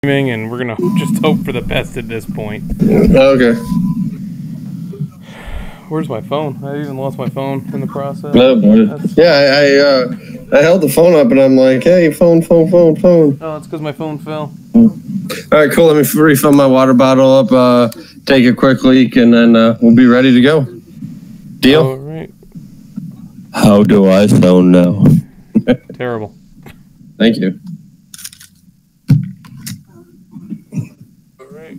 And we're gonna just hope for the best at this point. Okay. Where's my phone? I even lost my phone in the process. No, yeah, I held the phone up and I'm like, hey, phone. Oh, it's because my phone fell. All right, cool. Let me refill my water bottle up, take a quick leak, and then we'll be ready to go. Deal? All right. How do I sound now? Terrible. Thank you. All right.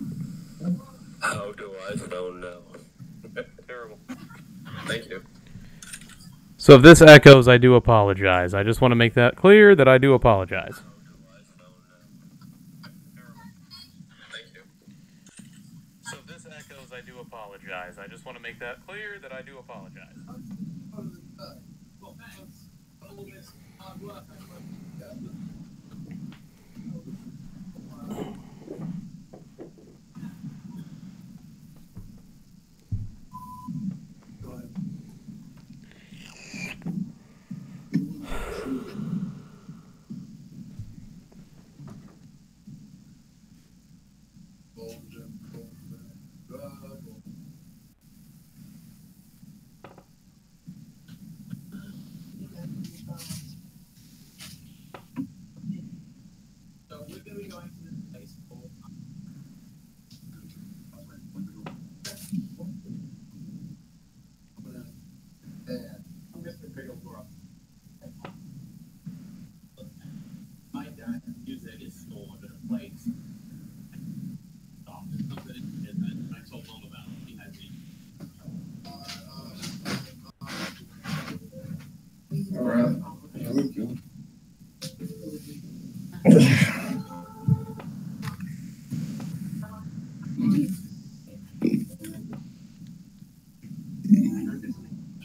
How do I sound now? Terrible. Thank you. So if this echoes, I do apologize. I just want to make that clear that I do apologize. So if this echoes, I do apologize. I just want to make that clear that I do apologize.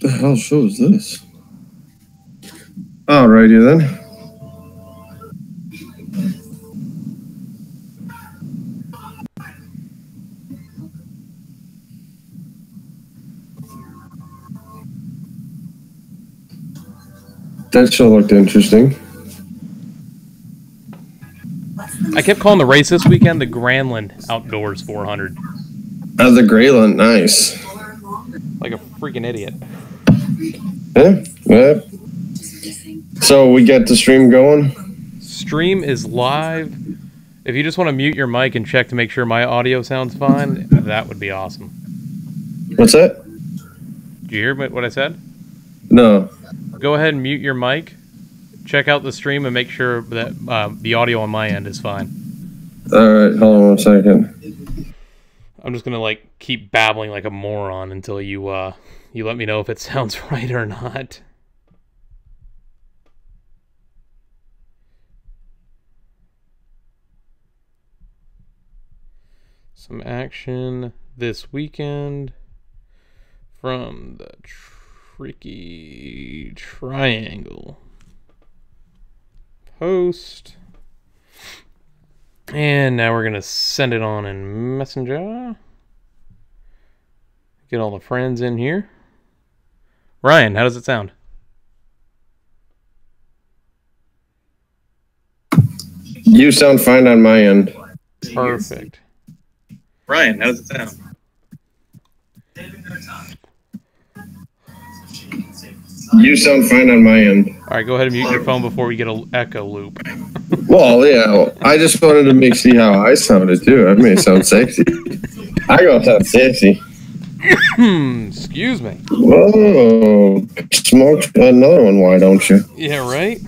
The hell show is this? Alrighty then. That show looked interesting. I kept calling the race this weekend the Granland Outdoors 400. The Greyland, nice. Like a freaking idiot. Yeah. So we get the stream going? Stream is live. If you just want to mute your mic and check to make sure my audio sounds fine, that would be awesome. What's that? Did you hear what I said? No. Go ahead and mute your mic. Check out the stream and make sure that the audio on my end is fine. Alright, hold on 1 second. I'm just gonna keep babbling like a moron until you let me know if it sounds right or not. Some action this weekend from the Tricky Triangle post. And now we're going to send it on in Messenger. Get all the friends in here. Ryan, how does it sound? You sound fine on my end. Perfect. Ryan, how does it sound? You sound fine on my end. All right, go ahead and mute your phone before we get an echo loop. Well, yeah. I just wanted to see how I sounded too. I may sound sexy. I gonna sound sexy. Excuse me. Whoa! Smoke another one. Why don't you? Yeah, right.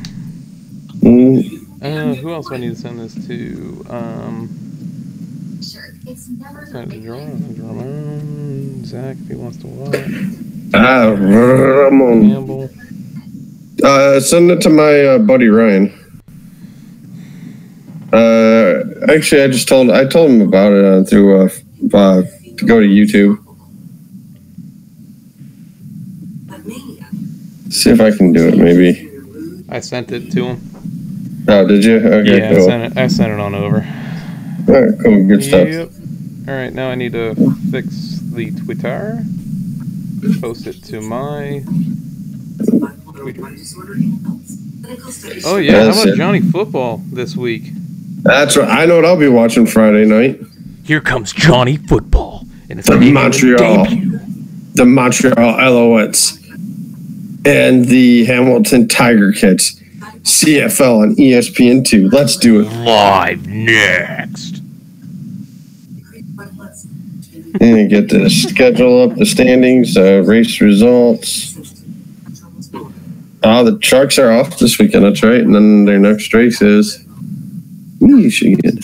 Mm. Who else do I need to send this to? Send it to Jerome. Zach, if he wants to watch. Ramon. Campbell. Send it to my buddy Ryan. Actually, I told him about it through to go to YouTube. See if I can do it, maybe. I sent it to him. Oh, did you? Okay, yeah, cool. I sent it on over. All right, cool, good stuff. Yep. All right, now I need to fix the Twitter. Post it to my Twitter. Oh yeah, how about Johnny Football this week? That's right. I know what I'll be watching Friday night. Here comes Johnny Football. And it's The Canadian Montreal. debut. The Montreal Alouettes. And the Hamilton Tiger Kids. CFL on ESPN2. Let's do it. Live next. And get the schedule up, the standings, race results. The Sharks are off this weekend, that's right. And then their next race is Michigan.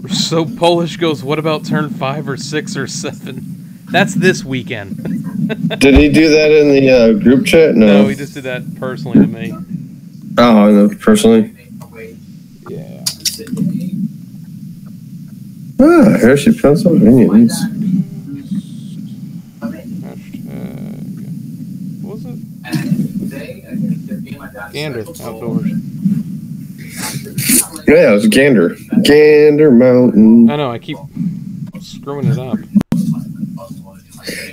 So Polish goes, what about turn 5 or 6 or 7? That's this weekend. Did he do that in the group chat? No, he just did that personally to me. Oh, no, personally? Yeah. Hershey, Pennsylvania. Nice. What was it? Gander Outdoors. Yeah, it was Gander. Gander Mountain. I know, I keep screwing it up.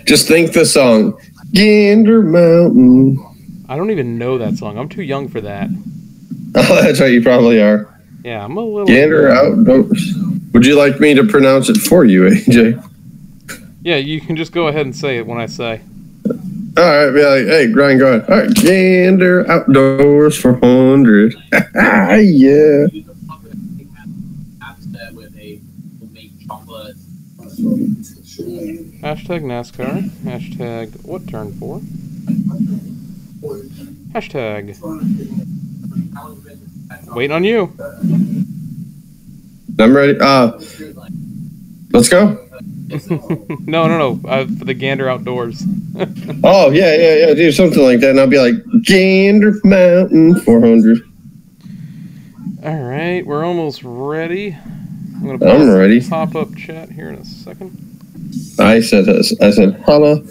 Just think the song. Gander Mountain. I don't even know that song. I'm too young for that. Oh, that's right, you probably are. Yeah, I'm a little... Gander Outdoors. Would you like me to pronounce it for you, AJ? Yeah, you can just go ahead and say it when I say. All right, be like, hey, Brian, go ahead. All right, Gander Outdoors for 100. Yeah. Hashtag NASCAR. Hashtag what turn for? Hashtag waiting on you. I'm ready. Let's go. No. For the Gander Outdoors. Oh, yeah. Do something like that. And I'll be like, Gander Mountain 400. All right, we're almost ready. I'm ready. Pop-up chat here in a second. I said holla.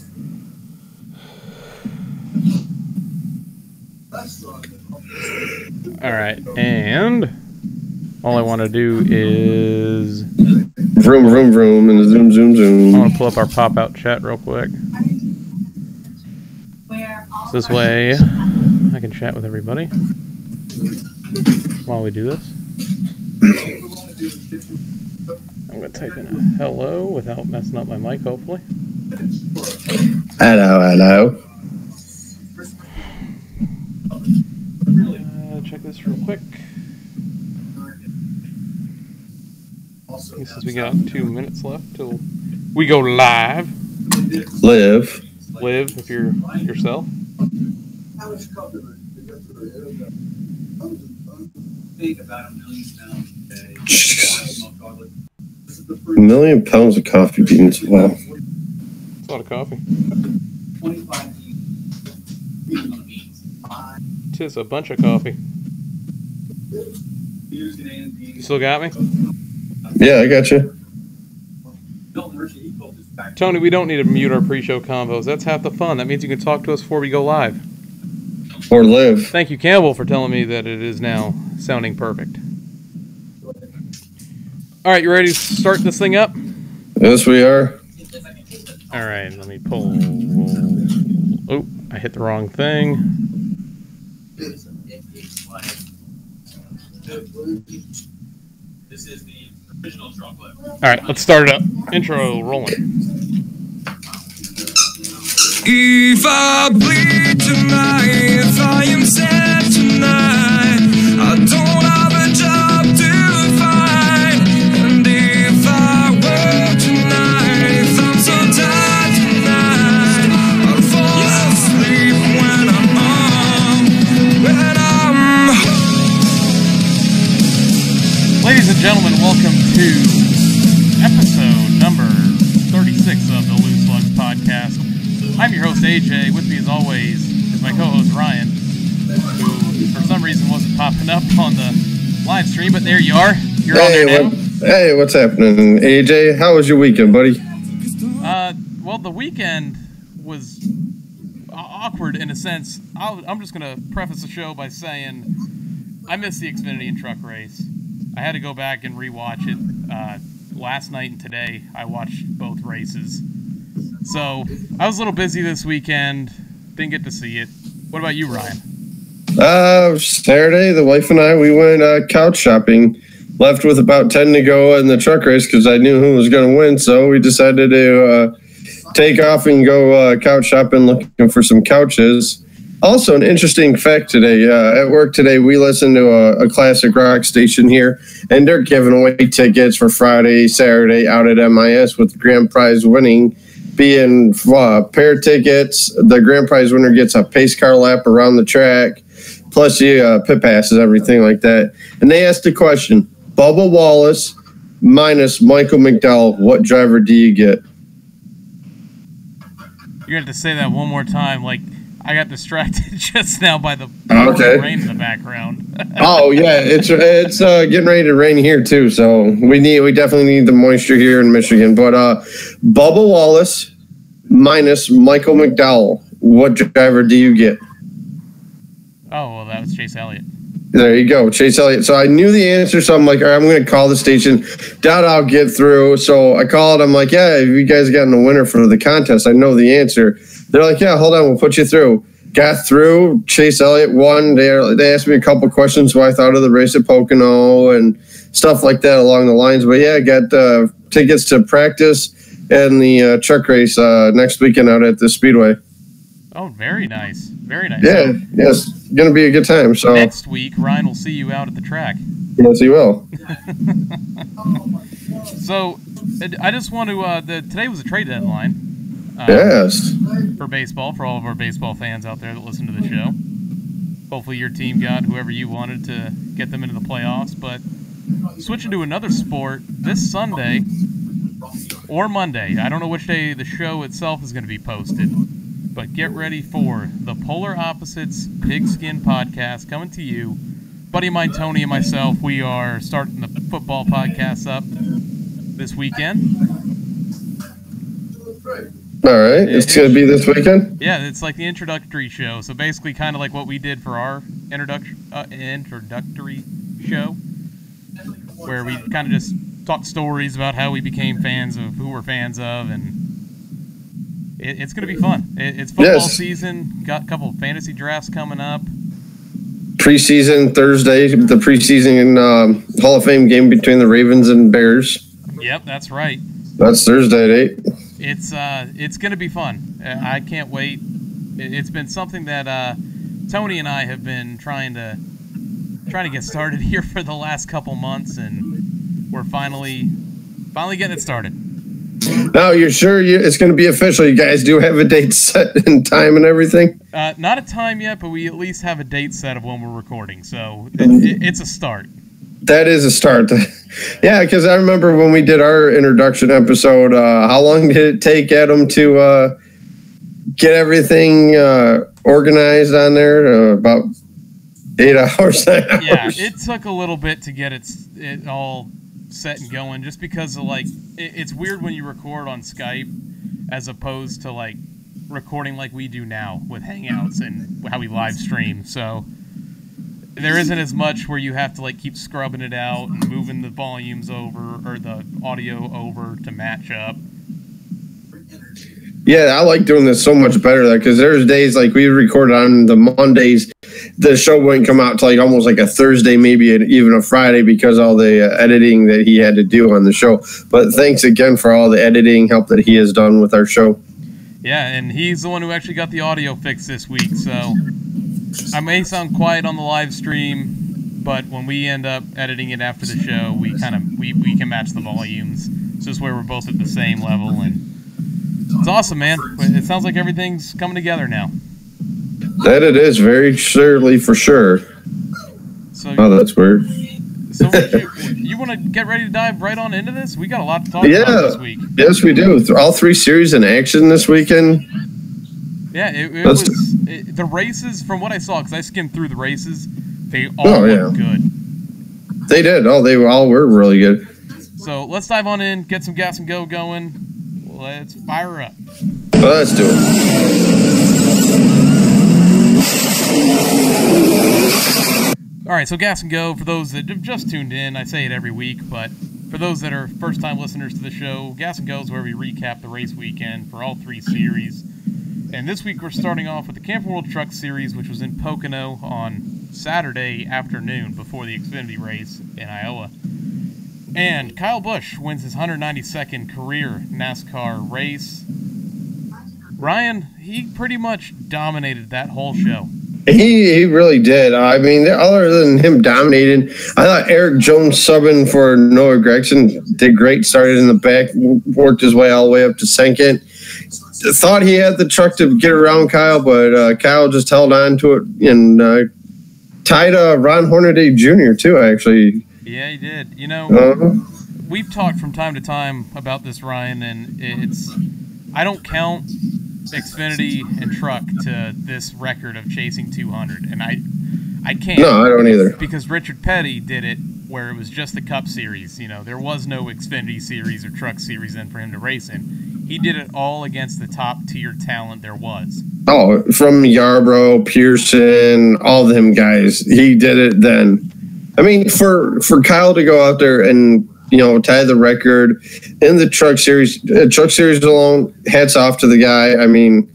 All right, and all I want to do is vroom, and zoom, zoom. I want to pull up our pop-out chat real quick. So this way I can chat with everybody while we do this. I'm going to type in a hello without messing up my mic, hopefully. Hello. Check this real quick. Since we got 2 minutes left till we go live. Live if you're yourself. $1 million pounds of coffee beans. Wow. It's a lot of coffee. Tis a bunch of coffee. You still got me? Yeah, I got you. Tony, we don't need to mute our pre-show combos. That's half the fun. That means you can talk to us before we go live. Or live. Thank you, Campbell, for telling me that it is now sounding perfect. All right, you ready to start this thing up? Yes, we are. All right, let me pull. Oh, I hit the wrong thing. This is the original chocolate. All right, let's start it up. Intro rolling. If I bleed tonight, if I am sad tonight, I don't have a job to find. And if I work tonight, if I'm so tired tonight, I'll fall asleep when I'm home. Ladies and gentlemen, welcome to episode number 36 of the Lugs podcast. I'm your host, AJ. With me, as always, is my co-host, Ryan, who, for some reason, wasn't popping up on the live stream, but there you are. You're on there now. Hey, what's happening, AJ? How was your weekend, buddy? Well, the weekend was awkward in a sense. I'm just going to preface the show by saying I missed the Xfinity and truck race. I had to go back and rewatch it. Last night and today, I watched both races. So, I was a little busy this weekend. Didn't get to see it. What about you, Ryan? Saturday, the wife and I, we went couch shopping. Left with about 10 to go in the truck race because I knew who was going to win. So we decided to take off and go couch shopping, looking for some couches. Also, an interesting fact today. At work today, we listened to a classic rock station here, and they're giving away tickets for Friday, Saturday out at MIS with the grand prize winning being pair tickets. The grand prize winner gets a pace car lap around the track, plus pit passes, everything like that. And they asked the question, Bubba Wallace minus Michael McDowell, what driver do you get? You're going to have to say that one more time. Like, I got distracted just now by the rain in the background. Oh yeah, it's getting ready to rain here too, so we definitely need the moisture here in Michigan. But Bubba Wallace minus Michael McDowell, what driver do you get? Oh well, that was Chase Elliott. There you go, Chase Elliott. So I knew the answer, so I'm like, all right, I'm going to call the station. Doubt I'll get through. So I called. I'm like, yeah, have you guys gotten a winner for the contest? I know the answer. They're like, yeah, hold on, we'll put you through. Got through. Chase Elliott won. They asked me a couple questions what I thought of the race at Pocono and stuff like that along the lines. But yeah, I got tickets to practice and the truck race next weekend out at the Speedway. Oh, very nice. Very nice. Yeah, yes. It's going to be a good time. So next week, Ryan will see you out at the track. Yes, he will. So, I just want to, today was a trade deadline. Yes. For baseball, for all of our baseball fans out there that listen to the show. Hopefully your team got whoever you wanted to get them into the playoffs. But switching to another sport, this Sunday or Monday, I don't know which day the show itself is going to be posted, but get ready for the Polar Opposites Pigskin Podcast coming to you. Buddy of mine, Tony, and myself, we are starting the football podcast up this weekend. All right, it's going to be this weekend? Yeah, it's like the introductory show. So basically kind of like what we did for our introductory show, where we kind of just talk stories about how we became fans of who we're fans of, and it's going to be fun. It's football season. Got a couple of fantasy drafts coming up. Preseason Thursday, the preseason Hall of Fame game between the Ravens and Bears. Yep, that's right. That's Thursday at 8. It's going to be fun. I can't wait. It's been something that Tony and I have been trying to get started here for the last couple months, and we're finally getting it started. Now, you're sure it's going to be official? You guys do have a date set and time and everything? Not a time yet, but we at least have a date set of when we're recording, so it's a start. That is a start. Yeah, because I remember when we did our introduction episode, how long did it take Adam to get everything organized on there? About 8 hours, 9 hours. Yeah, it took a little bit to get it all set and going, just because of it's weird when you record on Skype as opposed to like recording like we do now with Hangouts and how we live stream. So there isn't as much where you have to keep scrubbing it out and moving the volumes over or the audio over to match up. Yeah, I like doing this so much better because there's days we record on the Mondays, the show wouldn't come out till almost a Thursday, maybe even a Friday because all the editing that he had to do on the show. But thanks again for all the editing help that he has done with our show. Yeah, and he's the one who actually got the audio fixed this week, so I may sound quiet on the live stream, but when we end up editing it after the show, we can match the volumes. It's just where we're both at the same level, and it's awesome, man. It sounds like everything's coming together now. That it is, very surely, for sure. So, that's weird. So you want to get ready to dive right on into this? We got a lot to talk about this week. Yes, we do. All 3 series in action this weekend. Yeah, it was the races, from what I saw, because I skimmed through the races, they all looked good. They did. They all were really good. So let's dive on in, get some gas and go going. Let's fire up. Well, let's do it. All right, so gas and go, for those that have just tuned in, I say it every week, but for those that are first-time listeners to the show, gas and go is where we recap the race weekend for all 3 series. And this week we're starting off with the Camping World Truck Series, which was in Pocono on Saturday afternoon before the Xfinity race in Iowa. And Kyle Busch wins his 192nd career NASCAR race. Ryan, he pretty much dominated that whole show. He really did. I mean, other than him dominating, I thought Eric Jones subbing for Noah Gragson did great. Started in the back, worked his way all the way up to second. Thought he had the truck to get around Kyle, but Kyle just held on to it and tied Ron Hornaday Jr. too, actually. Yeah, he did. You know, we've talked from time to time about this, Ryan, and I don't count Xfinity and truck to this record of chasing 200, and I can't. No, I don't either. Because Richard Petty did it where it was just the Cup Series. You know, there was no Xfinity Series or Truck Series then for him to race in. He did it all against the top-tier talent there was. Oh, from Yarbrough, Pearson, all of them guys. He did it then. I mean, for Kyle to go out there and, you know, tie the record in the Truck Series alone, hats off to the guy. I mean,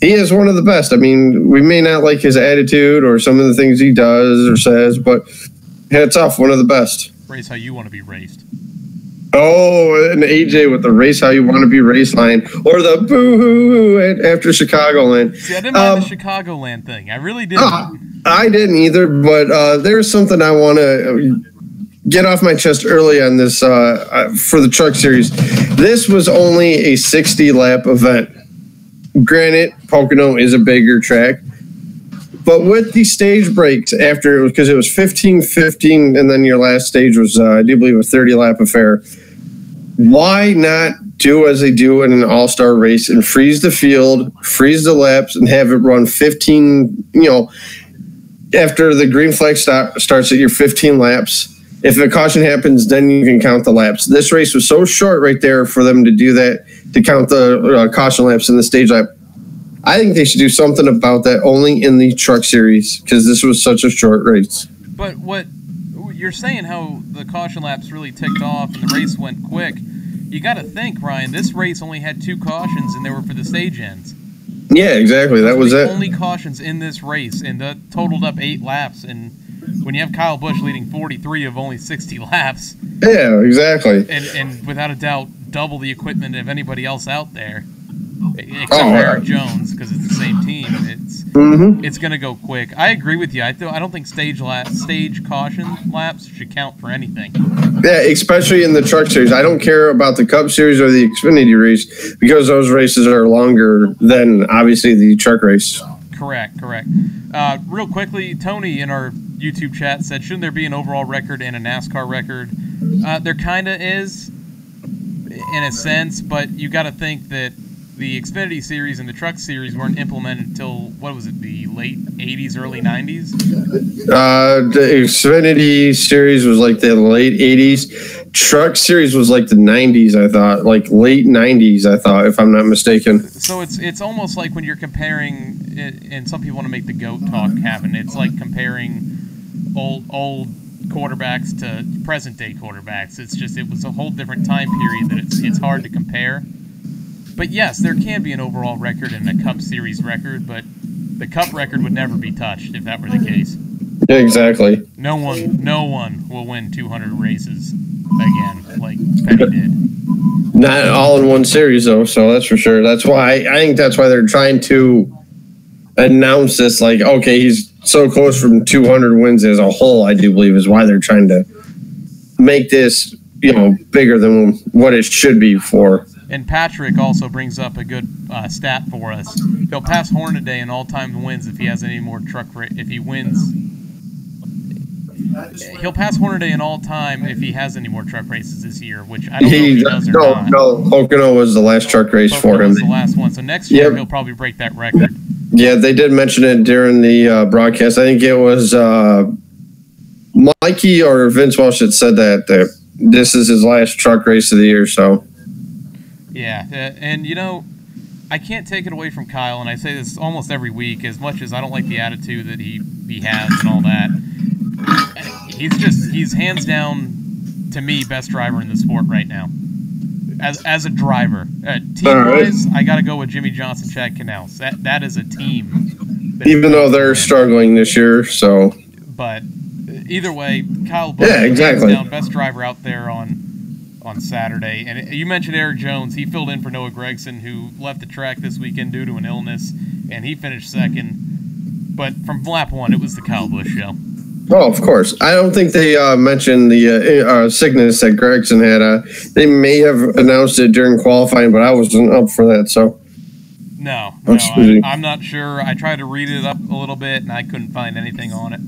he is one of the best. I mean, we may not like his attitude or some of the things he does or says, but hats off, one of the best. Race how you want to be raced. Oh, and AJ with the race how you want to be race line, or the boo-hoo after Chicagoland. See, I didn't mind the Chicagoland thing. I really didn't. I didn't either, but there's something I want to get off my chest early on this for the Truck Series. This was only a 60-lap event. Granted, Pocono is a bigger track, but with the stage breaks after, because it was 15-15, and then your last stage was, I do believe, a 30-lap affair. Why not do as they do in an all-star race and freeze the field, freeze the laps, and have it run 15, you know, after the green flag starts at your 15 laps. If a caution happens, then you can count the laps. This race was so short right there for them to do that, to count the caution laps in the stage lap. I think they should do something about that only in the Truck Series, because this was such a short race. But what you're saying, how the caution laps really ticked off and the race went quick, you got to think, Ryan, this race only had 2 cautions, and they were for the stage ends. Yeah, exactly. That was it. Only cautions in this race, and that totaled up 8 laps. And when you have Kyle Busch leading 43 of only 60 laps, yeah, exactly, and without a doubt double the equipment of anybody else out there, except for Eric Jones, because it's the same team. It's going to go quick. I agree with you. I don't think stage caution laps should count for anything. Yeah, especially in the Truck Series. I don't care about the Cup Series or the Xfinity race, because those races are longer than, obviously, the truck race. Correct. Real quickly, Tony in our YouTube chat said, shouldn't there be an overall record and a NASCAR record? There kind of is, in a sense, but you got to think that the Xfinity Series and the Truck Series weren't implemented until, what was it, the late 80s, early 90s? The Xfinity Series was like the late 80s. Truck Series was like the 90s, I thought. Like late 90s, I thought, if I'm not mistaken. So it's almost like when you're comparing, and some people want to make the GOAT talk happen, it's like comparing old quarterbacks to present-day quarterbacks. It was a whole different time period that it's hard to compare. But yes, there can be an overall record and a Cup Series record, but the Cup record would never be touched if that were the case. Yeah, exactly. No one will win 200 races again like Petty did. Not all in one series, though, so that's for sure. That's why I think that's why they're trying to announce this. Like, okay, he's so close from 200 wins as a whole, I do believe, is why they're trying to make this, you know, bigger than what it should be for. And Patrick also brings up a good stat for us. He'll pass Hornaday in all-time wins if he has any more if he wins. He'll pass Hornaday in all-time if he has any more truck races this year, which I don't know if he does or not. No, Pocono was the last truck race for him. Was the last one. So next year he'll probably break that record. Yeah, they did mention it during the broadcast. I think it was Mikey or Vince Walsh that said that this is his last truck race of the year, so... Yeah, and you know, I can't take it away from Kyle, and I say this almost every week, as much as I don't like the attitude that he has and all that. He's hands down, to me, best driver in the sport right now. as a driver. Team-wise, I got to go with Jimmy Johnson, Chad Canals. That is a team. Even though they're struggling this year, so. But either way, Kyle Busch, exactly. Down, best driver out there on Saturday. And you mentioned Eric Jones. He filled in for Noah Gragson, who left the track this weekend due to an illness, and he finished second. But from lap 1, it was the Kyle Busch show. Oh, of course. I don't think they mentioned the sickness that Gregson had. They may have announced it during qualifying, but I wasn't up for that. So no, I'm not sure. I tried to read it up a little bit, and I couldn't find anything on it.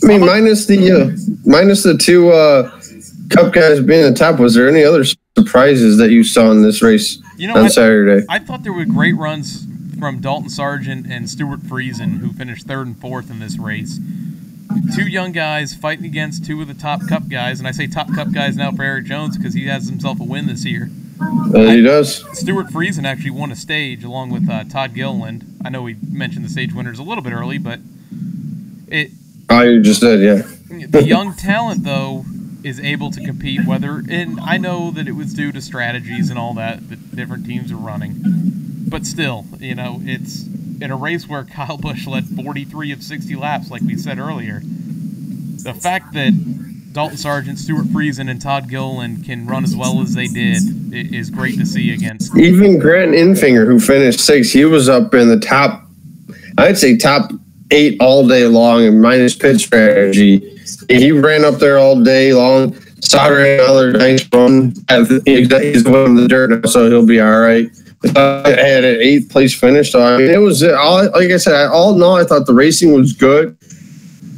I mean, minus the two Cup guys being the top, was there any other surprises that you saw in this race on Saturday? I thought there were great runs from Dalton Sargent and Stuart Friesen, who finished 3rd and 4th in this race. 2 young guys fighting against 2 of the top Cup guys, and I say top Cup guys now for Eric Jones because he has himself a win this year. He does. Stuart Friesen actually won a stage along with Todd Gilliland. I know we mentioned the stage winners a little bit early, but you just did, yeah. The young talent, though, is able to compete, and I know that it was due to strategies and all that different teams are running. But still, it's in a race where Kyle Busch led 43 of 60 laps, like we said earlier. The fact that Dalton Sargent, Stuart Friesen, and Todd Gilliland can run as well as they did is great to see against. Even Grant Infinger, who finished 6th, he was up in the top 8 all day long, and minus pit strategy. He ran up there all day long. Sauter another nice run. He's winning the dirt now, so he'll be all right. I had an 8th place finish, so I mean, it was like I said. All in all, I thought the racing was good,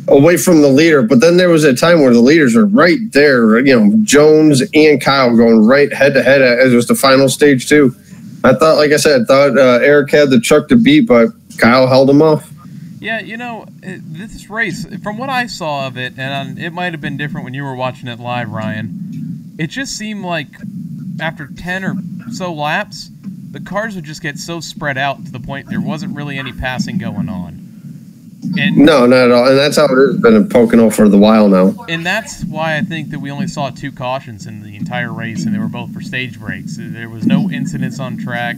away from the leader. But then there was a time where the leaders were right there. Jones and Kyle going right head to head as it was the final stage too. I thought, like I said, Eric had the truck to beat, but Kyle held him off. Yeah, this race, from what I saw of it, and it might have been different when you were watching it live, Ryan, it just seemed like after 10 or so laps, the cars would just get so spread out to the point there wasn't really any passing going on. No, not at all. And that's how it has been in Pocono for the while now. And that's why I think that we only saw 2 cautions in the entire race, and they were both for stage breaks. There was no incidents on track.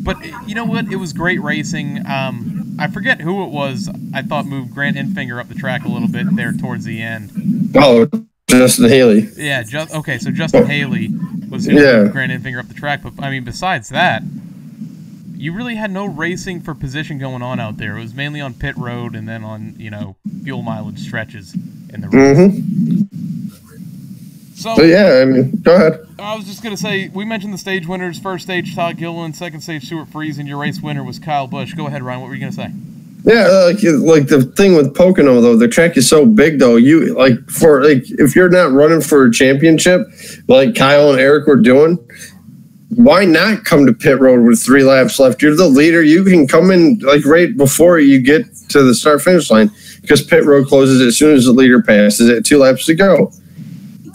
But you know what? It was great racing. I forget who it was I thought moved Grant Infinger up the track a little bit there towards the end. Oh, Justin Haley. Yeah, so Justin Haley was who moved Grant Infinger up the track. But, I mean, besides that, you really had no racing for position going on out there. It was mainly on pit road and then on, fuel mileage stretches in the race. Mm-hmm. So yeah, I mean, go ahead. I was just going to say, we mentioned the stage winners. First stage, Todd Gilliland. Second stage, Stuart Friesen. Your race winner was Kyle Busch. Go ahead, Ryan. What were you going to say? Yeah, like the thing with Pocono, though, the track is so big, though. If you're not running for a championship, like Kyle and Eric were doing, why not come to pit road with 3 laps left? You're the leader. You can come in right before you get to the start-finish line because pit road closes as soon as the leader passes at 2 laps to go.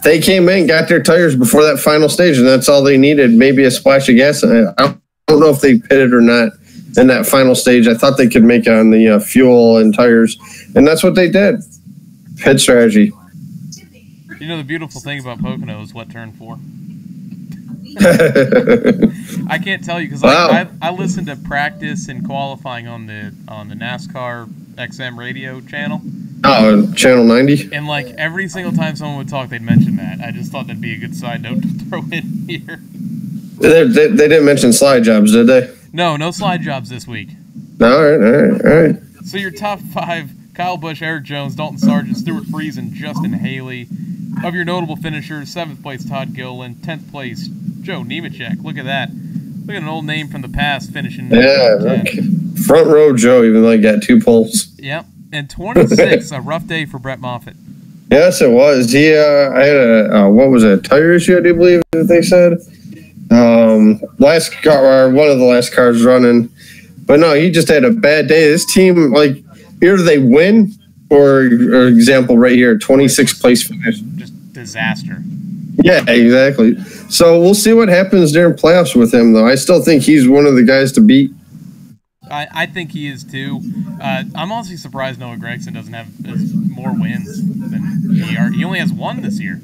They came in, got their tires before that final stage, and that's all they needed, maybe a splash of gas. I don't know if they pitted or not in that final stage. I thought they could make it on the fuel and tires, and that's what they did. Pit strategy. The beautiful thing about Pocono is what turn 4. I can't tell you because I listened to practice and qualifying on the NASCAR XM radio channel. Oh, channel 90. And every single time someone would talk, they'd mention that. I just thought that'd be a good side note to throw in here. They didn't mention slide jobs, did they? No slide jobs this week. All right. So your top 5: Kyle Busch, Eric Jones, Dalton Sargent, Stuart Friesen, Justin Haley. Of your notable finishers, 7th place Todd Gilliland, 10th place Joe Nemechek. Look at that. Look at an old name from the past finishing. Yeah, front row Joe even got 2 poles. Yep. And 26, a rough day for Brett Moffitt. Yes, it was. He I had a tire issue, I do believe that they said. Last car, or one of the last cars running. But no, he just had a bad day. This team, either they win or example right here, 26th place finish. Just disaster. Yeah, exactly. So we'll see what happens during playoffs with him, though. I still think he's one of the guys to beat. I think he is too. I'm honestly surprised Noah Gragson doesn't have more wins than he only has 1 this year.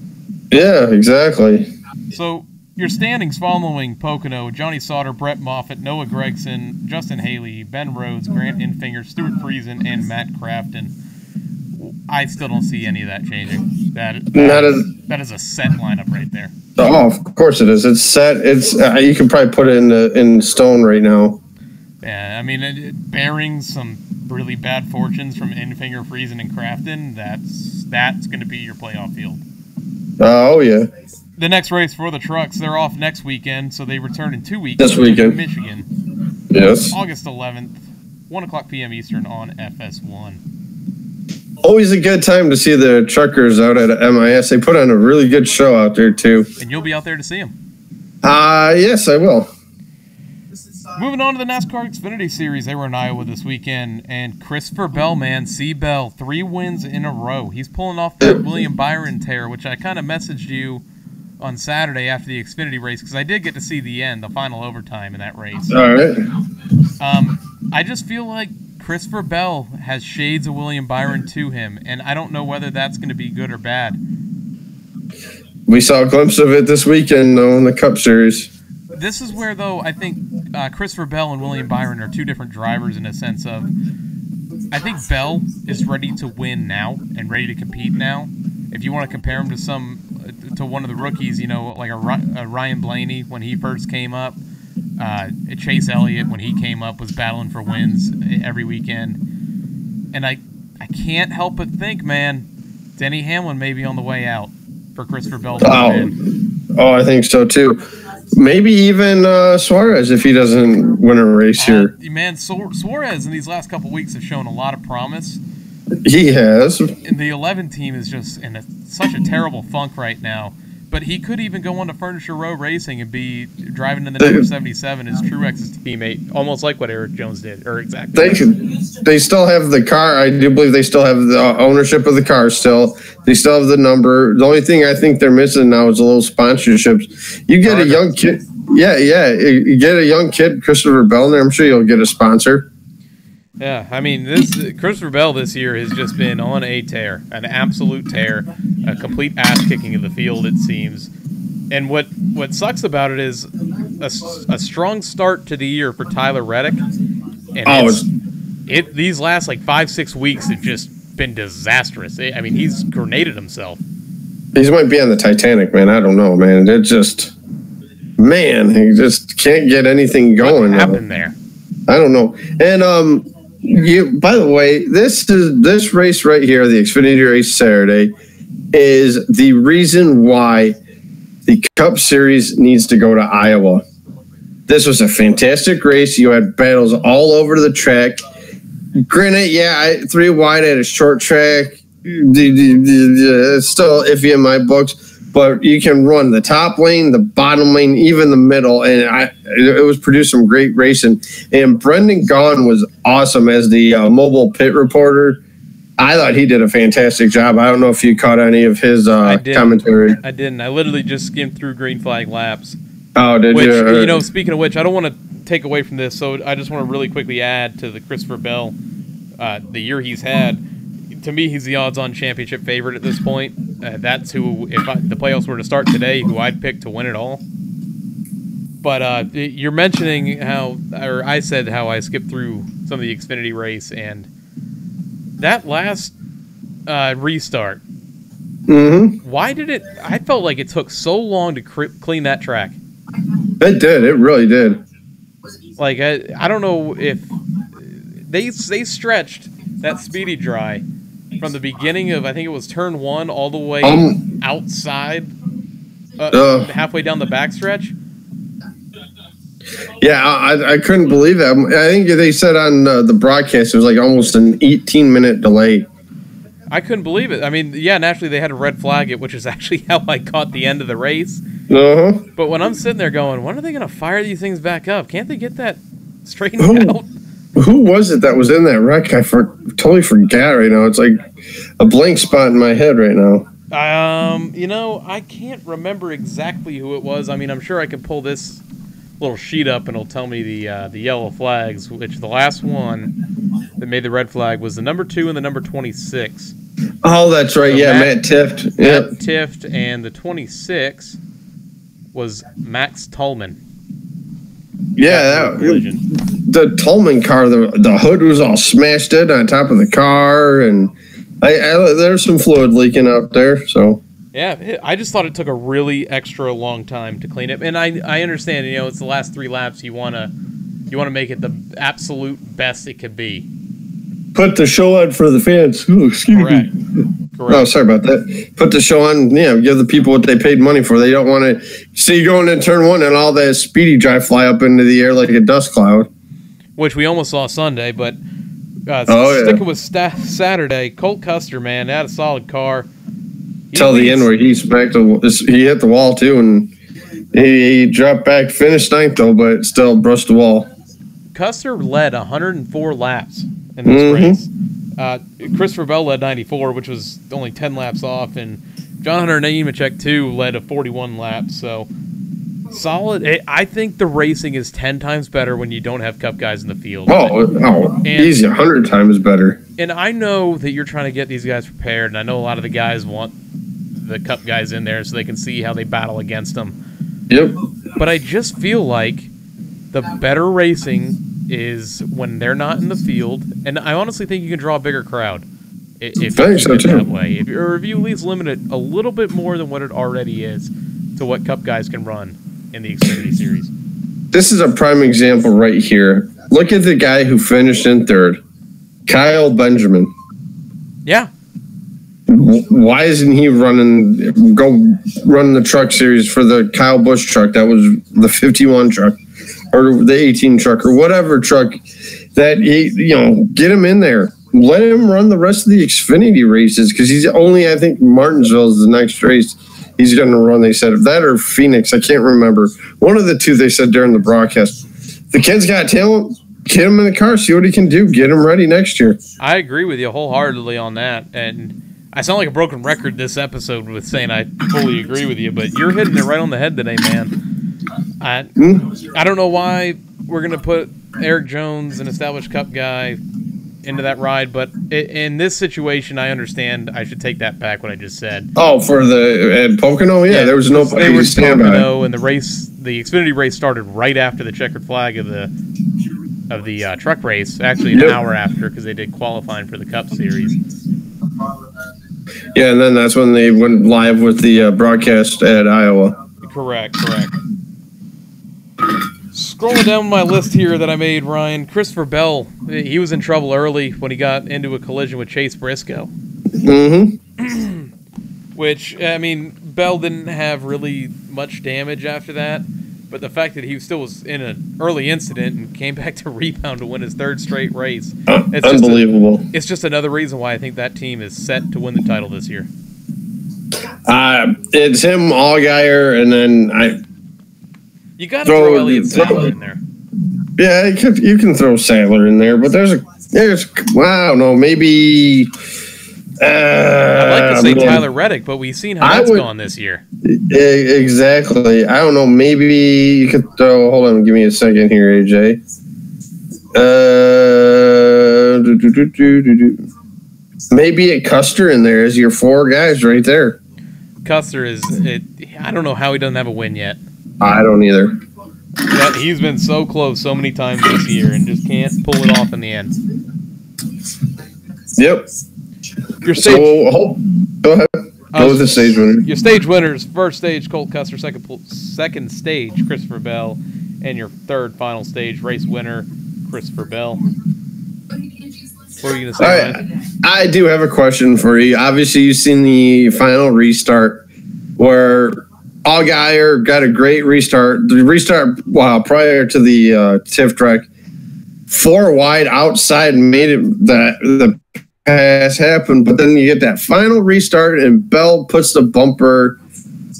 Yeah, exactly. So your standings following Pocono: Johnny Sauter, Brett Moffitt, Noah Gregson, Justin Haley, Ben Rhodes, Grant Infinger, Stuart Friesen, and Matt Crafton. I still don't see any of that changing. That is a set lineup right there. Oh, of course it is. It's set. It's you can probably put it in stone right now. Yeah, I mean, bearing some really bad fortunes from Infinger, Friesen, and Crafton, that's going to be your playoff field. Oh yeah. The next race for the trucks, they're off next weekend, so they return in 2 weeks. This weekend, Michigan. Yes. August 11th, 1:00 p.m. Eastern on FS1. Always a good time to see the truckers out at MIS. They put on a really good show out there too. And you'll be out there to see them. Yes, I will. Moving on to the NASCAR Xfinity Series, they were in Iowa this weekend, and Christopher Bell, man, C. Bell, 3 wins in a row. He's pulling off that William Byron tear, which I kind of messaged you on Saturday after the Xfinity race, because I did get to see the end, the final overtime in that race. All right. I just feel like Christopher Bell has shades of William Byron to him, and I don't know whether that's going to be good or bad. We saw a glimpse of it this weekend, though, in the Cup Series. This is where, though, I think Christopher Bell and William Byron are 2 different drivers in a sense of, I think Bell is ready to win now and ready to compete now. If you want to compare him to one of the rookies, you know, like a Ryan Blaney when he first came up, Chase Elliott when he came up was battling for wins every weekend, and I can't help but think, man, Denny Hamlin may be on the way out for Christopher Bell to win. Oh, I think so too. Maybe even Suarez if he doesn't win a race here. Man, Suarez in these last couple weeks have shown a lot of promise. He has. And the 11 team is just in such a terrible funk right now. But he could even go on to Furniture Row Racing and be driving in the number 77 as Truex's teammate, almost like what Eric Jones did, or exactly. They still have the car. I do believe they still have the ownership of the car still. They still have the number. The only thing I think they're missing now is a little sponsorships. You get a young kid. Yeah. You get a young kid, Christopher Bell, there. I'm sure you'll get a sponsor. Yeah, I mean, Christopher Bell this year has just been on a tear, an absolute tear, a complete ass-kicking of the field, it seems. And what sucks about it is a strong start to the year for Tyler Reddick. And these last, 5-6 weeks have just been disastrous. I mean, he's grenaded himself. He might be on the Titanic, man. I don't know, man. He just can't get anything going. What happened there? I don't know. And, by the way, this race right here, the Xfinity race Saturday, is the reason why the Cup Series needs to go to Iowa. This was a fantastic race. You had battles all over the track. Granted, 3 wide at a short track. It's still iffy in my books. But you can run the top lane, the bottom lane, even the middle, and it was produced some great racing. And Brendan Gaughan was awesome as the mobile pit reporter. I thought he did a fantastic job. I don't know if you caught any of his commentary. I didn't. I literally just skimmed through green flag laps. Oh, did you? You know, speaking of which, I don't want to take away from this, so I just want to really quickly add to the Christopher Bell, the year he's had. To me, he's the odds-on championship favorite at this point. That's who, if the playoffs were to start today, who I'd pick to win it all. But you're mentioning I said how I skipped through some of the Xfinity race, and that last restart. Mm-hmm. Why did it? I felt like it took so long to clean that track. It did. It really did. I don't know if they stretched that speedy dry from the beginning of, I think it was turn 1 all the way outside, halfway down the backstretch. Yeah, I couldn't believe that. I think they said on the broadcast it was almost an 18-minute delay. I couldn't believe it. I mean, yeah, naturally they had to red flag it, which is actually how I caught the end of the race. Uh-huh. But when I'm sitting there going, when are they going to fire these things back up? Can't they get that straightened out? Who was it that was in that wreck? I totally forgot right now. It's like a blank spot in my head right now. I can't remember exactly who it was. I mean, I'm sure I can pull this little sheet up and it'll tell me the yellow flags, which the last one that made the red flag was the number 2 and the number 26. Oh, that's right. So Yeah, Matt Tift. Yep. Matt Tift, and the 26 was Max Tullman. Yeah, Collision. the Tolman car, the hood was all smashed in on top of the car, and there's some fluid leaking out there. So Yeah, I just thought it took a really extra long time to clean it, and I understand. It's the last 3 laps. You wanna make it the absolute best it could be. put the show on for the fans. Ooh, excuse Correct. me. Correct. Oh, sorry about that. Put the show on. Yeah, give the people what they paid money for. They don't want to see you going in turn 1 and all that speedy drive fly up into the air like a dust cloud. Which we almost saw Sunday, but sticking with Saturday, Colt Custer, man, had a solid car. Till the end where he hit the wall too, and he dropped back, finished 9th though, but still brushed the wall. Custer led 104 laps in this race. Christopher Bell led 94, which was only 10 laps off, and John Hunter Nemechek too led a 41 laps. So solid. I think the racing is 10 times better when you don't have Cup guys in the field. Easy, 100 times better. And I know that you're trying to get these guys prepared, and I know a lot of the guys want the Cup guys in there so they can see how they battle against them. Yep. But I just feel like the better racing is when they're not in the field, and I honestly think you can draw a bigger crowd if you do it that way. If you at least limit it a little bit more than what it already is to what Cup guys can run in the Xfinity Series. This is a prime example right here. Look at the guy who finished in 3rd, Kyle Benjamin. Yeah. Why isn't he running the truck series for the Kyle Busch truck? That was the 51 truck or the 18 truck or whatever truck that get him in there. Let him run the rest of the Xfinity races because he's only, I think Martinsville is the next race he's going to run. They said that or Phoenix. I can't remember. One of the two they said during the broadcast. The kid's got talent. Get him in the car. See what he can do. Get him ready next year. I agree with you wholeheartedly on that. And I sound like a broken record this episode with saying I fully agree with you, but you're hitting it right on the head today, man. I don't know why we're going to put Eric Jones, an established Cup guy, into that ride, but in this situation, I understand I should take that back what I just said. Oh, for at Pocono? Yeah, there was nobody they were to stand by. Pocono, and the Xfinity race started right after the checkered flag of the truck race, actually an hour after, because they did qualifying for the Cup Series. Yeah, and then that's when they went live with the broadcast at Iowa. Correct. Scrolling down my list here that I made, Ryan, Christopher Bell, he was in trouble early when he got into a collision with Chase Briscoe. Mm-hmm. Which, I mean, Bell didn't have really much damage after that, but the fact that he still was in an early incident and came back to rebound to win his 3rd straight race. It's Unbelievable. It's just another reason why I think that team is set to win the title this year. It's him, Allgaier, and then you got to throw Elliott Sadler in there. Yeah, you can throw Sadler in there, but there's I don't know, maybe. I'd like to say Tyler Reddick, but we've seen how that's gone this year. Exactly. I don't know. Maybe you could throw. Hold on, give me a second here, AJ. Maybe a Custer in there as your 4 guys right there. Custer I don't know how he doesn't have a win yet. I don't either. He's been so close so many times this year and just can't pull it off in the end. Yep. Go ahead. Go with the stage winner. Your stage winners: first stage, Colt Custer; second stage, Christopher Bell; and your 3rd final stage race winner, Christopher Bell. What were you going to say, Ryan? I do have a question for you. Obviously, you've seen the final restart where Allgaier got a great restart. The restart prior to the TIF track, 4 wide outside made it the pass happen, but then you get that final restart and Bell puts the bumper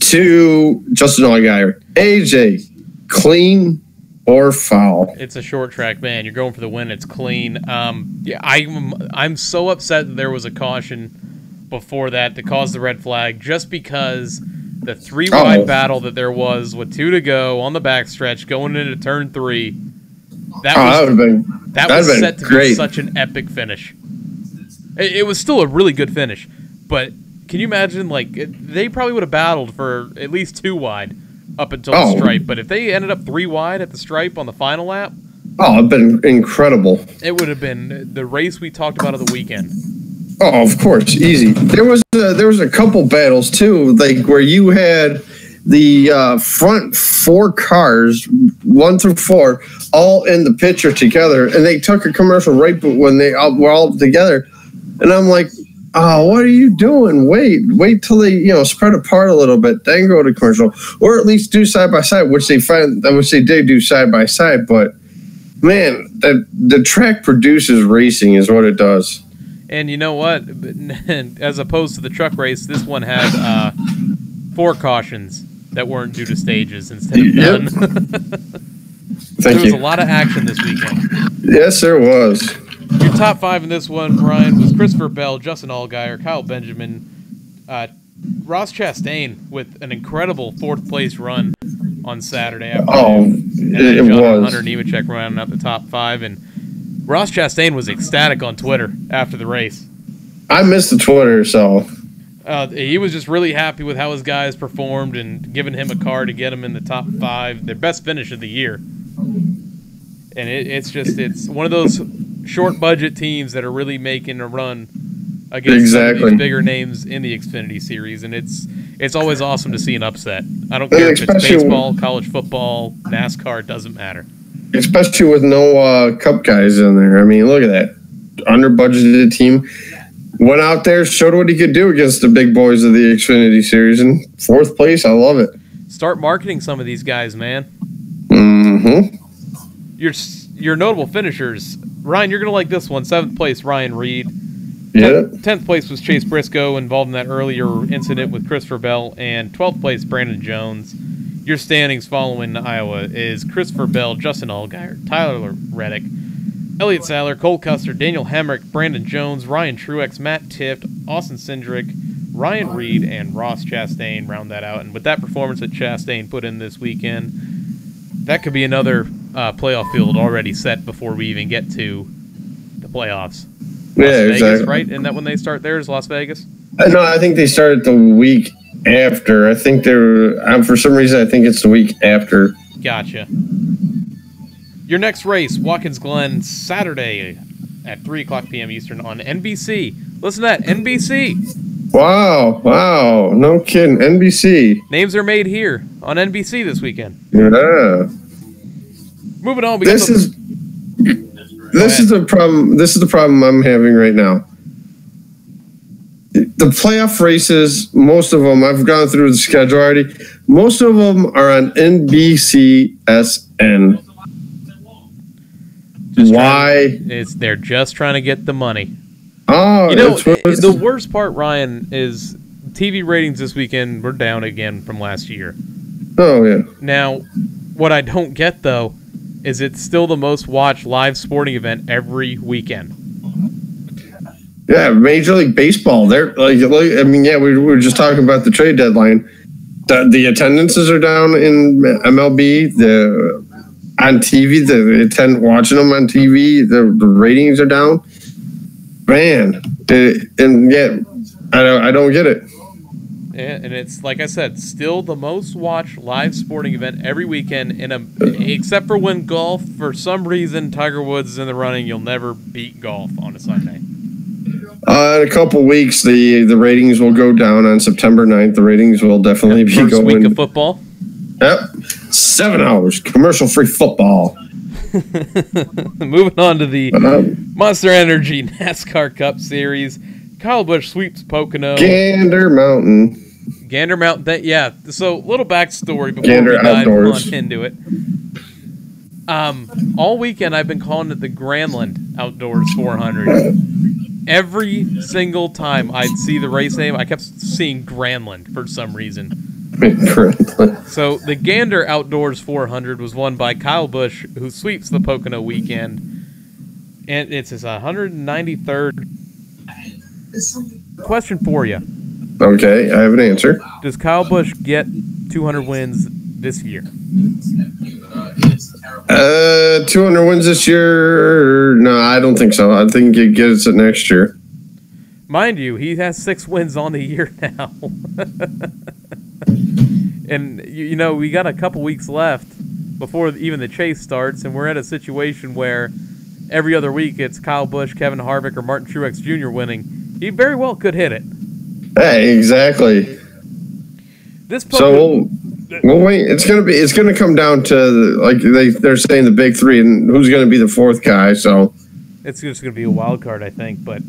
to Justin Allgaier. AJ, clean or foul? It's a short track, man. You're going for the win. It's clean. Yeah, I'm so upset that there was a caution before that caused the red flag, just because the 3 wide battle that there was with 2 to go on the backstretch going into turn 3. That was set to be such an epic finish. It was still a really good finish, but can you imagine, they probably would have battled for at least 2 wide up until the stripe, but if they ended up 3 wide at the stripe on the final lap... Oh, it'd been incredible. It would have been the race we talked about on the weekend. Oh, of course, easy. There was a couple battles, too, where you had the front 4 cars, 1 through 4, all in the picture together, and they took a commercial right when they were all together. And I'm like, oh, what are you doing? Wait till they, spread apart a little bit, then go to commercial, or at least do side by side, which they did do side by side. But man, the track produces racing, is what it does. And you know what? As opposed to the truck race, this one had 4 cautions that weren't due to stages instead of none. There was a lot of action this weekend. Yes, there was. Your top 5 in this one, Brian, was Christopher Bell, Justin Allgaier, Kyle Benjamin, Ross Chastain with an incredible 4th place run on Saturday afternoon. It was. Hunter Nemechek rounding out the top 5, and Ross Chastain was ecstatic on Twitter after the race. I missed the Twitter, so... he was just really happy with how his guys performed and giving him a car to get him in the top 5, their best finish of the year. And it's one of those short budget teams that are really making a run against some of these bigger names in the Xfinity Series, and it's always awesome to see an upset. I don't care if it's baseball, college football, NASCAR, it doesn't matter. Especially with no Cup guys in there. I mean, look at that. Under-budgeted team. Went out there, showed what he could do against the big boys of the Xfinity Series, and 4th place. I love it. Start marketing some of these guys, man. Mm-hmm. Your notable finishers. Ryan, you're going to like this one. 7th place, Ryan Reed. Yeah. 10th place was Chase Briscoe, involved in that earlier incident with Christopher Bell. And 12th place, Brandon Jones. Your standings following Iowa is Christopher Bell, Justin Allgaier, Tyler Reddick, Elliott Sadler, Cole Custer, Daniel Hemrick, Brandon Jones, Ryan Truex, Matt Tifft, Austin Cindric, Ryan Reed, and Ross Chastain round that out. And with that performance that Chastain put in this weekend, that could be another playoff field already set before we even get to the playoffs. Las Vegas, exactly. Right? Isn't that when they start theirs, Las Vegas? No, I think they started the week after. I think they're for some reason I think it's the week after. Gotcha. Your next race, Watkins Glen, Saturday at 3:00 p.m. Eastern on NBC. Listen to that, NBC. Wow, no kidding, NBC. Names are made here on NBC this weekend. Yeah. Moving on, This is the problem. This is the problem I'm having right now. The playoff races, most of them, I've gone through the schedule already. Most of them are on NBCSN. Why? They're just trying to get the money. Oh, the worst part, Ryan, is TV ratings this weekend were down again from last year. Oh, yeah. Now, what I don't get, though, is it's still the most watched live sporting event every weekend. Yeah, Major League Baseball. They're we were just talking about the trade deadline. The attendances are down in MLB. On TV, watching them on TV, the ratings are down. Man, I don't get it. Yeah, and it's like I said, still the most watched live sporting event every weekend. Except for when golf, for some reason, Tiger Woods is in the running. You'll never beat golf on a Sunday. In a couple weeks, the ratings will go down on September 9th. The ratings will definitely be going. First week of football. Yep, 7 hours commercial-free football. Moving on to the Monster Energy NASCAR Cup Series. Kyle Busch sweeps Pocono. Gander Mountain. So, little backstory before Gander we dive Outdoors. on into it. All weekend I've been calling it the Grandland Outdoors 400. Every single time I'd see the race name, I kept seeing Grandland for some reason. So the Gander Outdoors 400 was won by Kyle Busch, who sweeps the Pocono weekend, and it's his 193rd. Question for you. Okay, I have an answer. Does Kyle Busch get 200 wins this year? 200 wins this year? No, I don't think so. I think he gets it next year. Mind you, he has 6 wins on the year now. And, you know, we got a couple weeks left before even the chase starts, and we're at a situation where every other week it's Kyle Busch, Kevin Harvick, or Martin Truex Jr. winning. He very well could hit it. Hey, exactly. Well, wait. It's gonna come down to like they're saying the big 3, and who's gonna be the 4th guy. So it's just gonna be a wild card, I think. But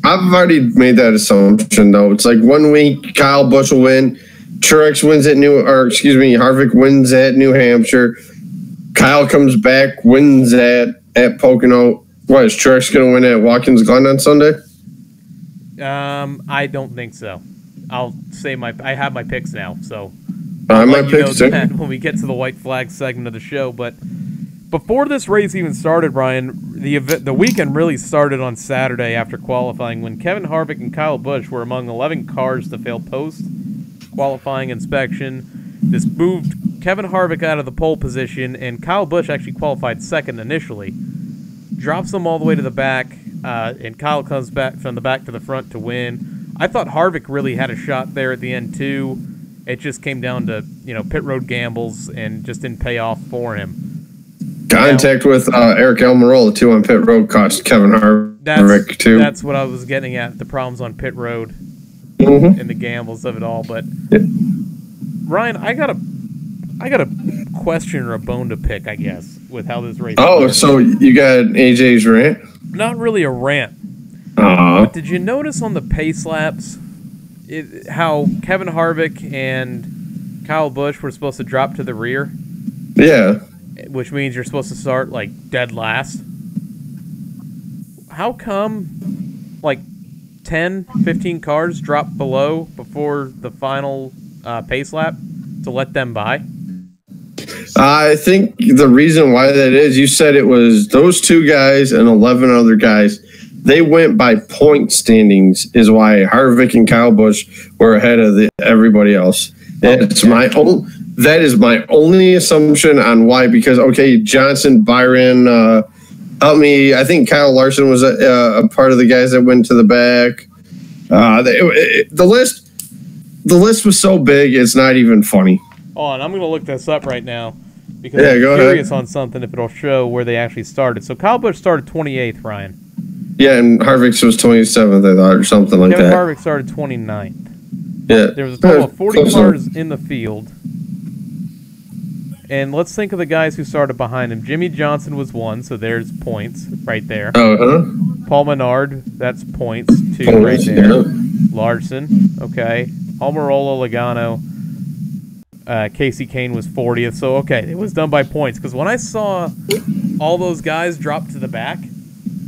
I've already made that assumption, though. It's like 1 week Kyle Busch will win, Truex wins at Harvick wins at New Hampshire, Kyle comes back, wins at Pocono. What is Truex gonna win at Watkins Glen on Sunday? I don't think so. I'll say I have my picks now, so I might pick that when we get to the white flag segment of the show. But before this race even started, Ryan, the weekend really started on Saturday after qualifying when Kevin Harvick and Kyle Busch were among 11 cars to fail post-qualifying inspection. This moved Kevin Harvick out of the pole position, and Kyle Busch actually qualified second initially. Drops them all the way to the back, and Kyle comes back from the back to the front to win. I thought Harvick really had a shot there at the end, too. It just came down to, pit road gambles and just didn't pay off for him. Contact with Eric Almirola, too, on pit road cost Kevin Harvick, too. That's what I was getting at, the problems on pit road and the gambles of it all. But, Ryan, I got a question or a bone to pick, I guess, with how this race started. So you got AJ's rant? Not really a rant. But did you notice on the pace laps how Kevin Harvick and Kyle Busch were supposed to drop to the rear? Yeah. Which means you're supposed to start, dead last. How come, 10, 15 cars drop below before the final pace lap to let them by? I think the reason why that is, you said it was those 2 guys and 11 other guys. They went by point standings is why Harvick and Kyle Busch were ahead of everybody else. That is my only assumption on why, because, Johnson, Byron, help me. I think Kyle Larson was a part of the guys that went to the back. The list was so big, it's not even funny. Oh, and I'm going to look this up right now because I'm curious on something if it'll show where they actually started. So Kyle Busch started 28th, Ryan. Yeah, and Harvick's was 27th, I thought, or something like Kevin that. Harvick started 29th. Yeah. There was a total of 40 cars in the field. And let's think of the guys who started behind him. Jimmy Johnson was 1, so there's points right there. Uh-huh. Paul Menard, that's points, 2 right there. Yeah. Larson, okay. Almirola, Logano. Casey Kane was 40th. So, it was done by points. Because when I saw all those guys drop to the back,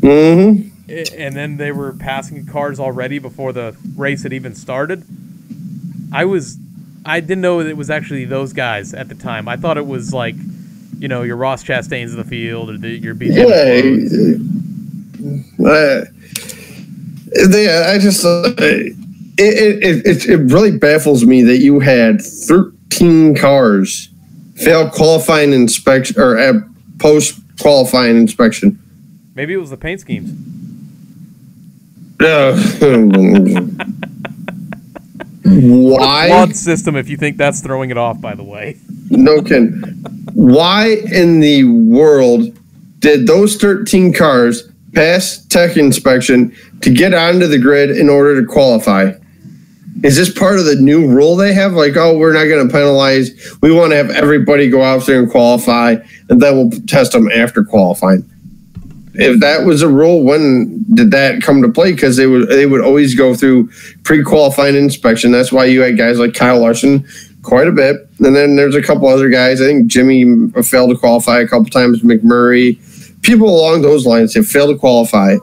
and then they were passing cars already before the race had even started, I didn't know it was actually those guys at the time. I thought it was your Ross Chastains of the field or your BJ. It really baffles me that you had 13 cars fail qualifying inspection or post qualifying inspection. Maybe it was the paint schemes. Why? Flawed system, if you think that's throwing it off, by the way. No kidding. Why in the world did those 13 cars pass tech inspection to get onto the grid in order to qualify? Is this part of the new rule they have? We're not going to penalize. We want to have everybody go out there and qualify, and then we'll test them after qualifying. If that was a rule, when did that come to play? Because they would always go through pre-qualifying inspection. That's why you had guys like Kyle Larson quite a bit. And then there's a couple other guys. I think Jimmy failed to qualify a couple times. McMurray. People along those lines have failed to qualify.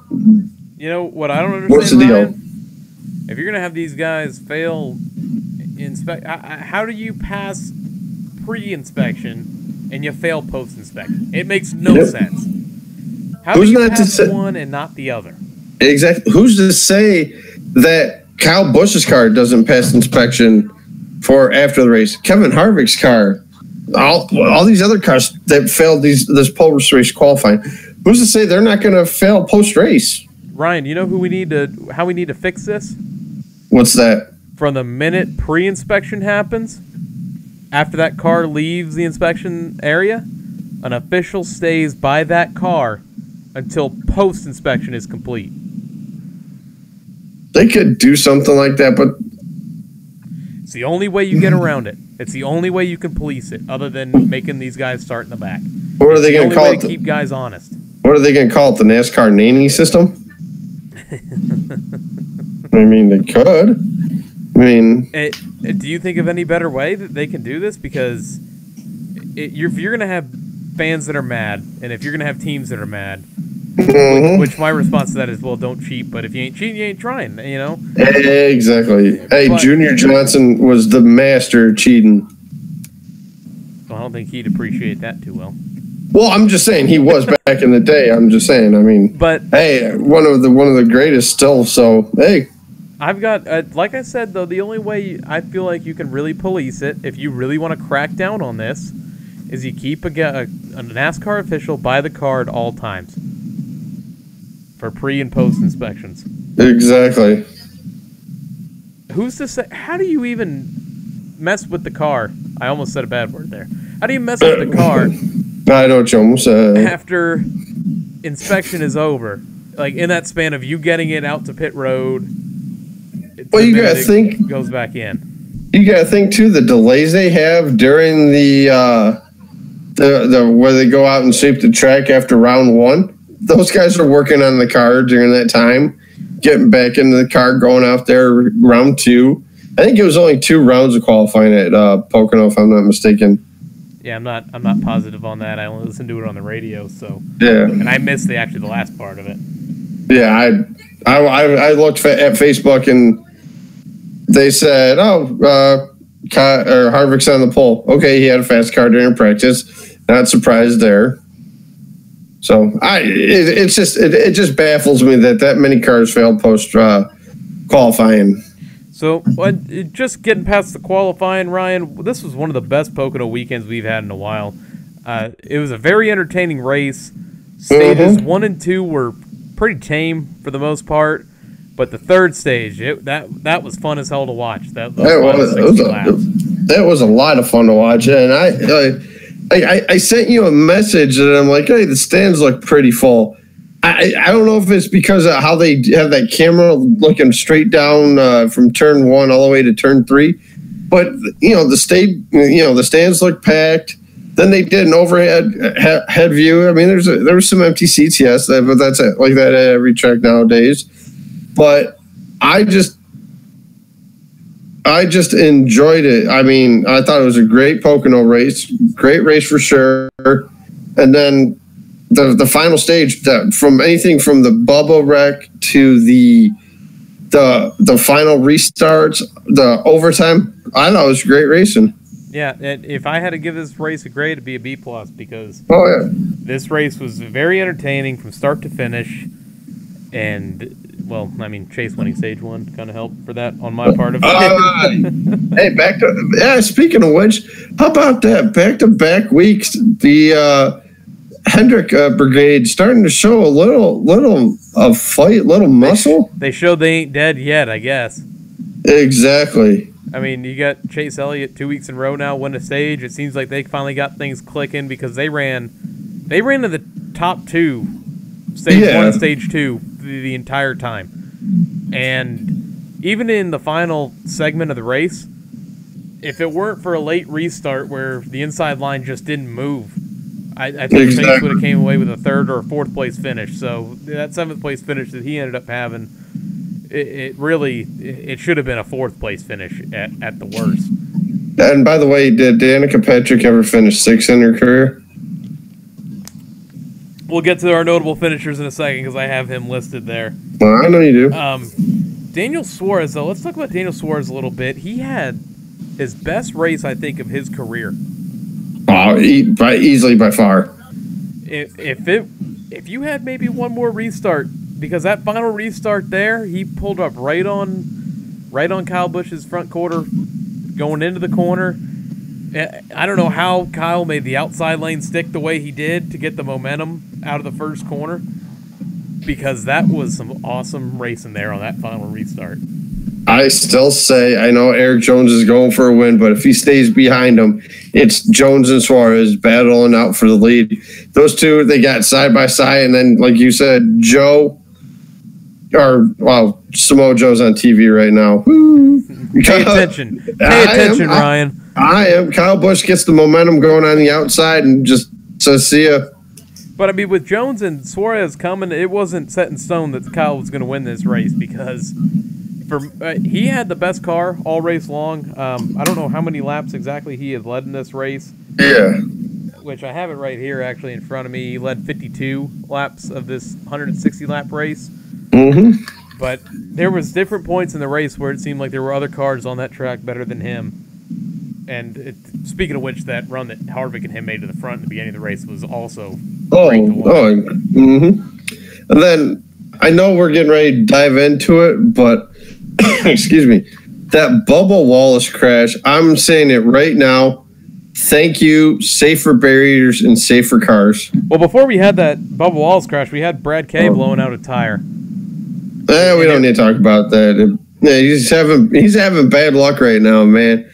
You know what I don't understand, what's the deal? Ryan? If you're going to have these guys fail inspect, how do you pass pre-inspection and you fail post-inspection? It makes no sense. How do you pass one and not the other? Exactly. Who's to say that Kyle Busch's car doesn't pass inspection for after the race? Kevin Harvick's car, all these other cars that failed this post-race qualifying, who's to say they're not going to fail post-race? Ryan, you know how we need to fix this? What's that? From the minute pre-inspection happens, after that car leaves the inspection area, an official stays by that car until post-inspection is complete. They could do something like that, but it's the only way you get around it. It's the only way you can police it, other than making these guys start in the back. What are they going to call it? To keep guys honest. What are they going to call it? The NASCAR nanny system? I mean, they could. I mean, do you think of any better way that they can do this? Because if you're going to have fans that are mad, and if you're going to have teams that are mad, which my response to that is, well, don't cheat. But if you ain't cheating, you ain't trying. You know. Exactly. Hey, Junior Johnson was the master cheating. Well, I don't think he'd appreciate that too well. Well, I'm just saying he was back in the day. I'm just saying. I mean, but hey, one of the greatest still. So hey, I've got like I said though, the only way I feel like you can really police it, if you really want to crack down on this, is you keep a NASCAR official by the car at all times for pre and post inspections. Exactly. Who's to say? How do you even mess with the car? I almost said a bad word there. How do you mess with the car? I know what you almost said. After inspection is over, like in that span of you getting it out to pit road. Well, you gotta think goes back in. You gotta think too the delays they have during the where they go out and sweep the track after round one. Those guys are working on the car during that time, getting back into the car, going out there round two. I think it was only 2 rounds of qualifying at Pocono, if I'm not mistaken. Yeah, I'm not positive on that. I only listened to it on the radio, so yeah. And I missed the last part of it. Yeah, I looked at Facebook and they said, Harvick's on the pole. Okay, he had a fast car during practice. Not surprised there. So it just baffles me that many cars failed post qualifying. So, just getting past the qualifying, Ryan, this was one of the best Pocono weekends we've had in a while. It was a very entertaining race. Stages 1 and 2 were pretty tame for the most part, but the third stage, that was fun as hell to watch. That was a lot of fun to watch, and I sent you a message, and I'm like, hey, the stands look pretty full. I don't know if it's because of how they have that camera looking straight down from turn 1 all the way to turn 3, but the stands look packed. Then they did an overhead head view. I mean, there were some empty seats, yes, but that's like that at every track nowadays. But I just enjoyed it. I mean, I thought it was a great Pocono race, great race for sure. And then the final stage, from anything from the Bubba wreck to the final restarts, the overtime, I thought it was great racing. Yeah, and if I had to give this race a grade, it'd be a B+, because this race was very entertaining from start to finish. And, well, I mean, Chase winning stage 1 kind of helped for that on my part of it. Hey, speaking of which, how about that? Back-to-back weeks, the Hendrick Brigade starting to show a little fight, little muscle. They showed they ain't dead yet, I guess. Exactly. I mean, you got Chase Elliott 2 weeks in a row now win a stage. It seems like they finally got things clicking because they ran to the top 2, stage 1, stage 2, the entire time. And even in the final segment of the race, if it weren't for a late restart where the inside line just didn't move, I think Chase would have came away with a 3rd or 4th place finish. So that 7th place finish that he ended up having, it should have been a 4th place finish at the worst. And by the way, did Danica Patrick ever finish 6th in her career? We'll get to our notable finishers in a second because I have him listed there. Well, I know you do. Daniel Suarez, though. Let's talk about Daniel Suarez a little bit. He had his best race, I think, of his career. Oh, easily by far. If you had maybe one more restart, because that final restart there, he pulled up right on Kyle Busch's front quarter, going into the corner. I don't know how Kyle made the outside lane stick the way he did to get the momentum out of the first corner. because that was some awesome racing there on that final restart. I still say, I know Eric Jones is going for a win, but if he stays behind him, it's Jones and Suarez battling out for the lead. Those two, they got side by side, and then, like you said, Samoa Joe's on TV right now. Pay attention. Pay attention, Ryan. I am. Kyle Busch gets the momentum going on the outside and just says, see ya. But, I mean, with Jones and Suarez coming, it wasn't set in stone that Kyle was going to win this race because he had the best car all race long. I don't know how many laps exactly he had led in this race. Yeah. Which I have it right here actually in front of me. He led 52 laps of this 160-lap race. Mm-hmm. But there was different points in the race where it seemed like there were other cars on that track better than him. And speaking of which, that run that Harvick and him made to the front in the beginning of the race was also great to watch. Mm-hmm. And then I know we're getting ready to dive into it, but excuse me, that Bubba Wallace crash, I'm saying it right now. Thank you, safer barriers and safer cars. Well, before we had that Bubba Wallace crash, we had Brad Kay blowing out a tire. We don't need to talk about that. Yeah, he's having bad luck right now, man.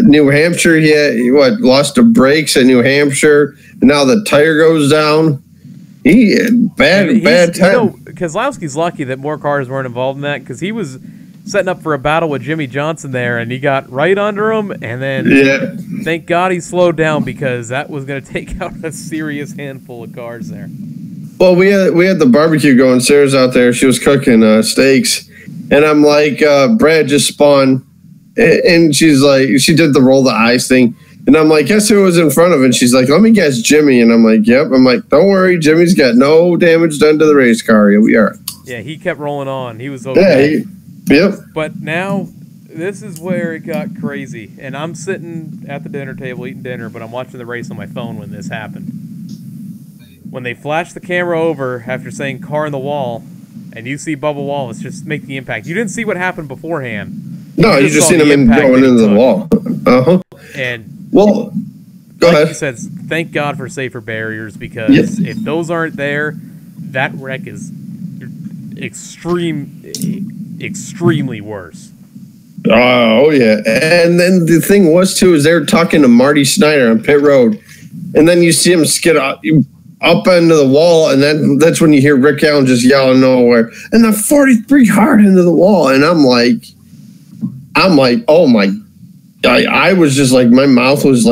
New Hampshire, he lost the brakes at New Hampshire. And now the tire goes down. He had bad time. You know, Keselowski's lucky that more cars weren't involved in that because he was setting up for a battle with Jimmy Johnson there, and he got right under him, and then thank God he slowed down because that was going to take out a serious handful of cars there. Well, we had the barbecue going. Sarah's out there. She was cooking steaks, and I'm like, Brad just spun, and she's like, she did the roll the eyes thing, and I'm like, guess who was in front of it? And she's like, let me guess, Jimmy, and I'm like, yep. I'm like, don't worry, Jimmy's got no damage done to the race car. Here we are. Yeah, he kept rolling on. He was okay. Yep. But now, this is where it got crazy. And I'm sitting at the dinner table eating dinner, but I'm watching the race on my phone when this happened. When they flashed the camera over after saying car in the wall, and you see Bubba Wallace just make the impact. You didn't see what happened beforehand. No, you just seen him going into the wall. Uh-huh. And, well, go ahead. You said, thank God for safer barriers because if those aren't there, that wreck is extremely worse. Oh, yeah. And then the thing was, too, is they were talking to Marty Snyder on pit road, and then you see him skid up into the wall, and that's when you hear Rick Allen just yelling nowhere, and the 43 hard into the wall, and I'm like, oh my, I was just like, my mouth was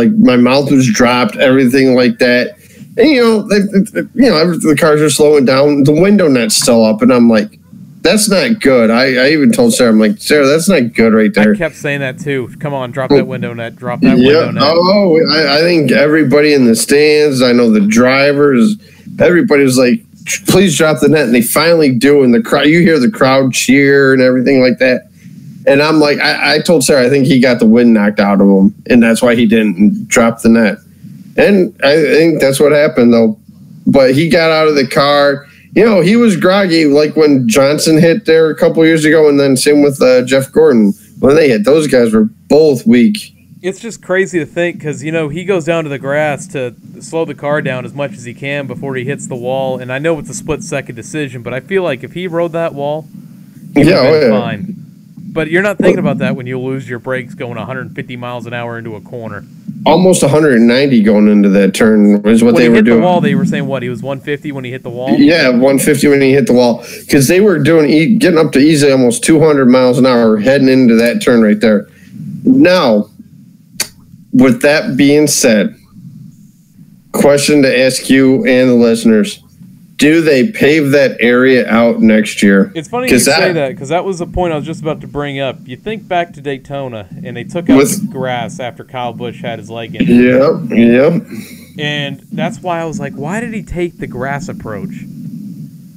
dropped, everything like that, and the cars are slowing down, the window net's still up, and I'm like, that's not good. I even told Sarah, I'm like, Sarah, that's not good right there. I kept saying that too. Come on, drop that window net. Drop that window net. Oh, I think everybody in the stands, I know the drivers, everybody was like, please drop the net. And they finally do. And the crowd, you hear the crowd cheer and everything like that. And I'm like, I told Sarah, I think he got the wind knocked out of him. And that's why he didn't drop the net. And I think that's what happened, though. But he got out of the car. You know, he was groggy like when Johnson hit there a couple years ago, and then same with Jeff Gordon. When they hit, those guys were both weak. It's just crazy to think because, he goes down to the grass to slow the car down as much as he can before he hits the wall. And I know it's a split-second decision, but I feel like if he rode that wall, he would have been fine. But you're not thinking about that when you lose your brakes going 150 miles an hour into a corner. Almost 190 going into that turn is what they were doing. When he hit the wall, they were saying what? He was 150 when he hit the wall? Yeah, 150 when he hit the wall. Because they were getting up to easily almost 200 miles an hour heading into that turn right there. Now, with that being said, question to ask you and the listeners. Do they pave that area out next year? It's funny you say that because that was the point I was just about to bring up. You think back to Daytona, and they took out the grass after Kyle Busch had his leg in. Yep. And that's why I was like, why did he take the grass approach?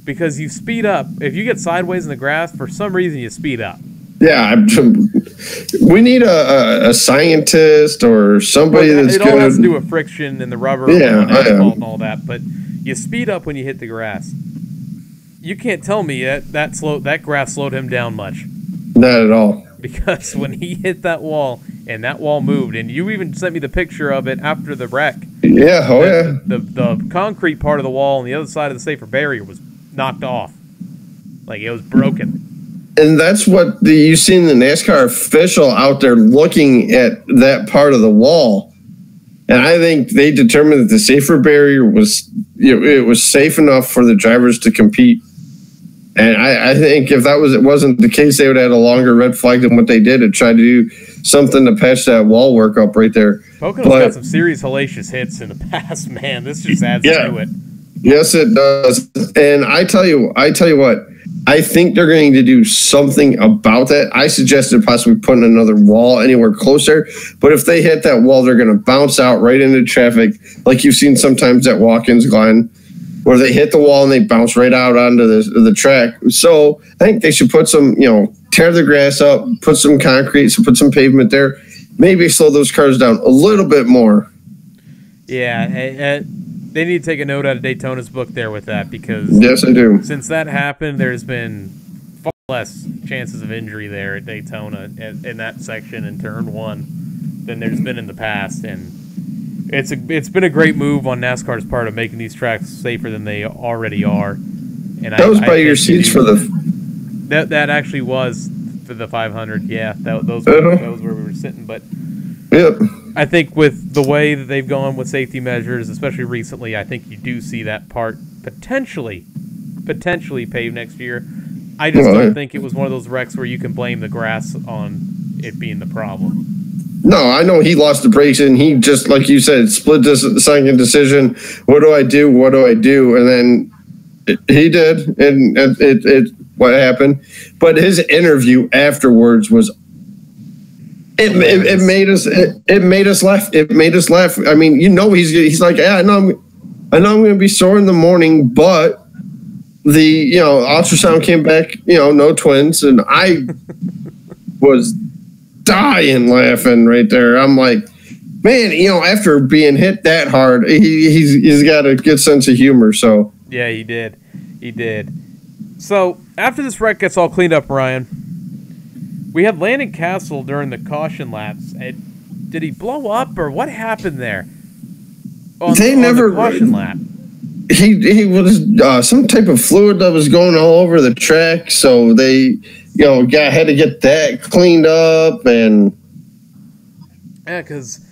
Because you speed up. If you get sideways in the grass, for some reason you speed up. Yeah, we need a scientist or somebody that's good. It all has to do with friction and the rubber and asphalt and all that, but you speed up when you hit the grass. You can't tell me that grass slowed him down much. Not at all. Because when he hit that wall and that wall moved, and you even sent me the picture of it after the wreck. Yeah, The concrete part of the wall on the other side of the safer barrier was knocked off. Like, it was broken. And that's what you've seen the NASCAR official out there looking at that part of the wall. And I think they determined that the safer barrier was, it was safe enough for the drivers to compete. And I think if it wasn't the case, they would have had a longer red flag than what they did and try to do something to patch that wall work up right there. Pocono's got some serious hellacious hits in the past, man. This just adds to it. Yes, it does. And I tell you what, I think they're going to do something about that. I suggested possibly putting another wall anywhere closer. But if they hit that wall, they're going to bounce out right into traffic, like you've seen sometimes at Watkins Glen, where they hit the wall and they bounce right out onto the track. So I think they should put some, tear the grass up, put some concrete, put some pavement there, maybe slow those cars down a little bit more. Yeah, they need to take a note out of Daytona's book there with that, because yes, I do. Since that happened, there's been far less chances of injury there at Daytona in that section in Turn 1 than there's been in the past, and it's been a great move on NASCAR's part of making these tracks safer than they already are. And that was by your seats for the. That actually was for the 500. Yeah, those were where we were sitting, but. Yep. I think with the way that they've gone with safety measures, especially recently, I think you do see that part potentially paved next year. I just don't think it was one of those wrecks where you can blame the grass on it being the problem. No, I know he lost the brakes and he just, like you said, split this second decision. What do I do? What do I do? And then he did, and it what happened. But his interview afterwards was. It made us laugh. It made us laugh. I mean, he's like, yeah, I know I'm going to be sore in the morning, but the ultrasound came back, no twins, and I was dying laughing right there. I'm like, man, after being hit that hard, he's got a good sense of humor. So yeah, he did. So after this wreck gets all cleaned up, Ryan. We had Landon Castle during the caution laps. Did he blow up, or what happened there? On the caution lap. He was some type of fluid that was going all over the track, so they had to get that cleaned up. And yeah, because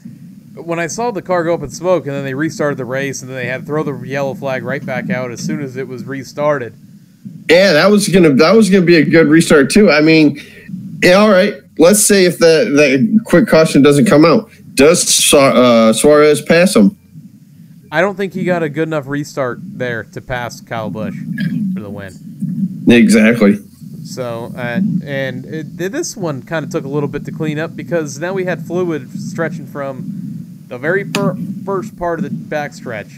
when I saw the car go up in smoke, and then they restarted the race, and then they had to throw the yellow flag right back out as soon as it was restarted. Yeah, that was gonna be a good restart too. I mean. Yeah, all right. Let's say if that quick caution doesn't come out, does Suarez pass him? I don't think he got a good enough restart there to pass Kyle Busch for the win. Exactly. So, this one kind of took a little bit to clean up, because now we had fluid stretching from the very first part of the backstretch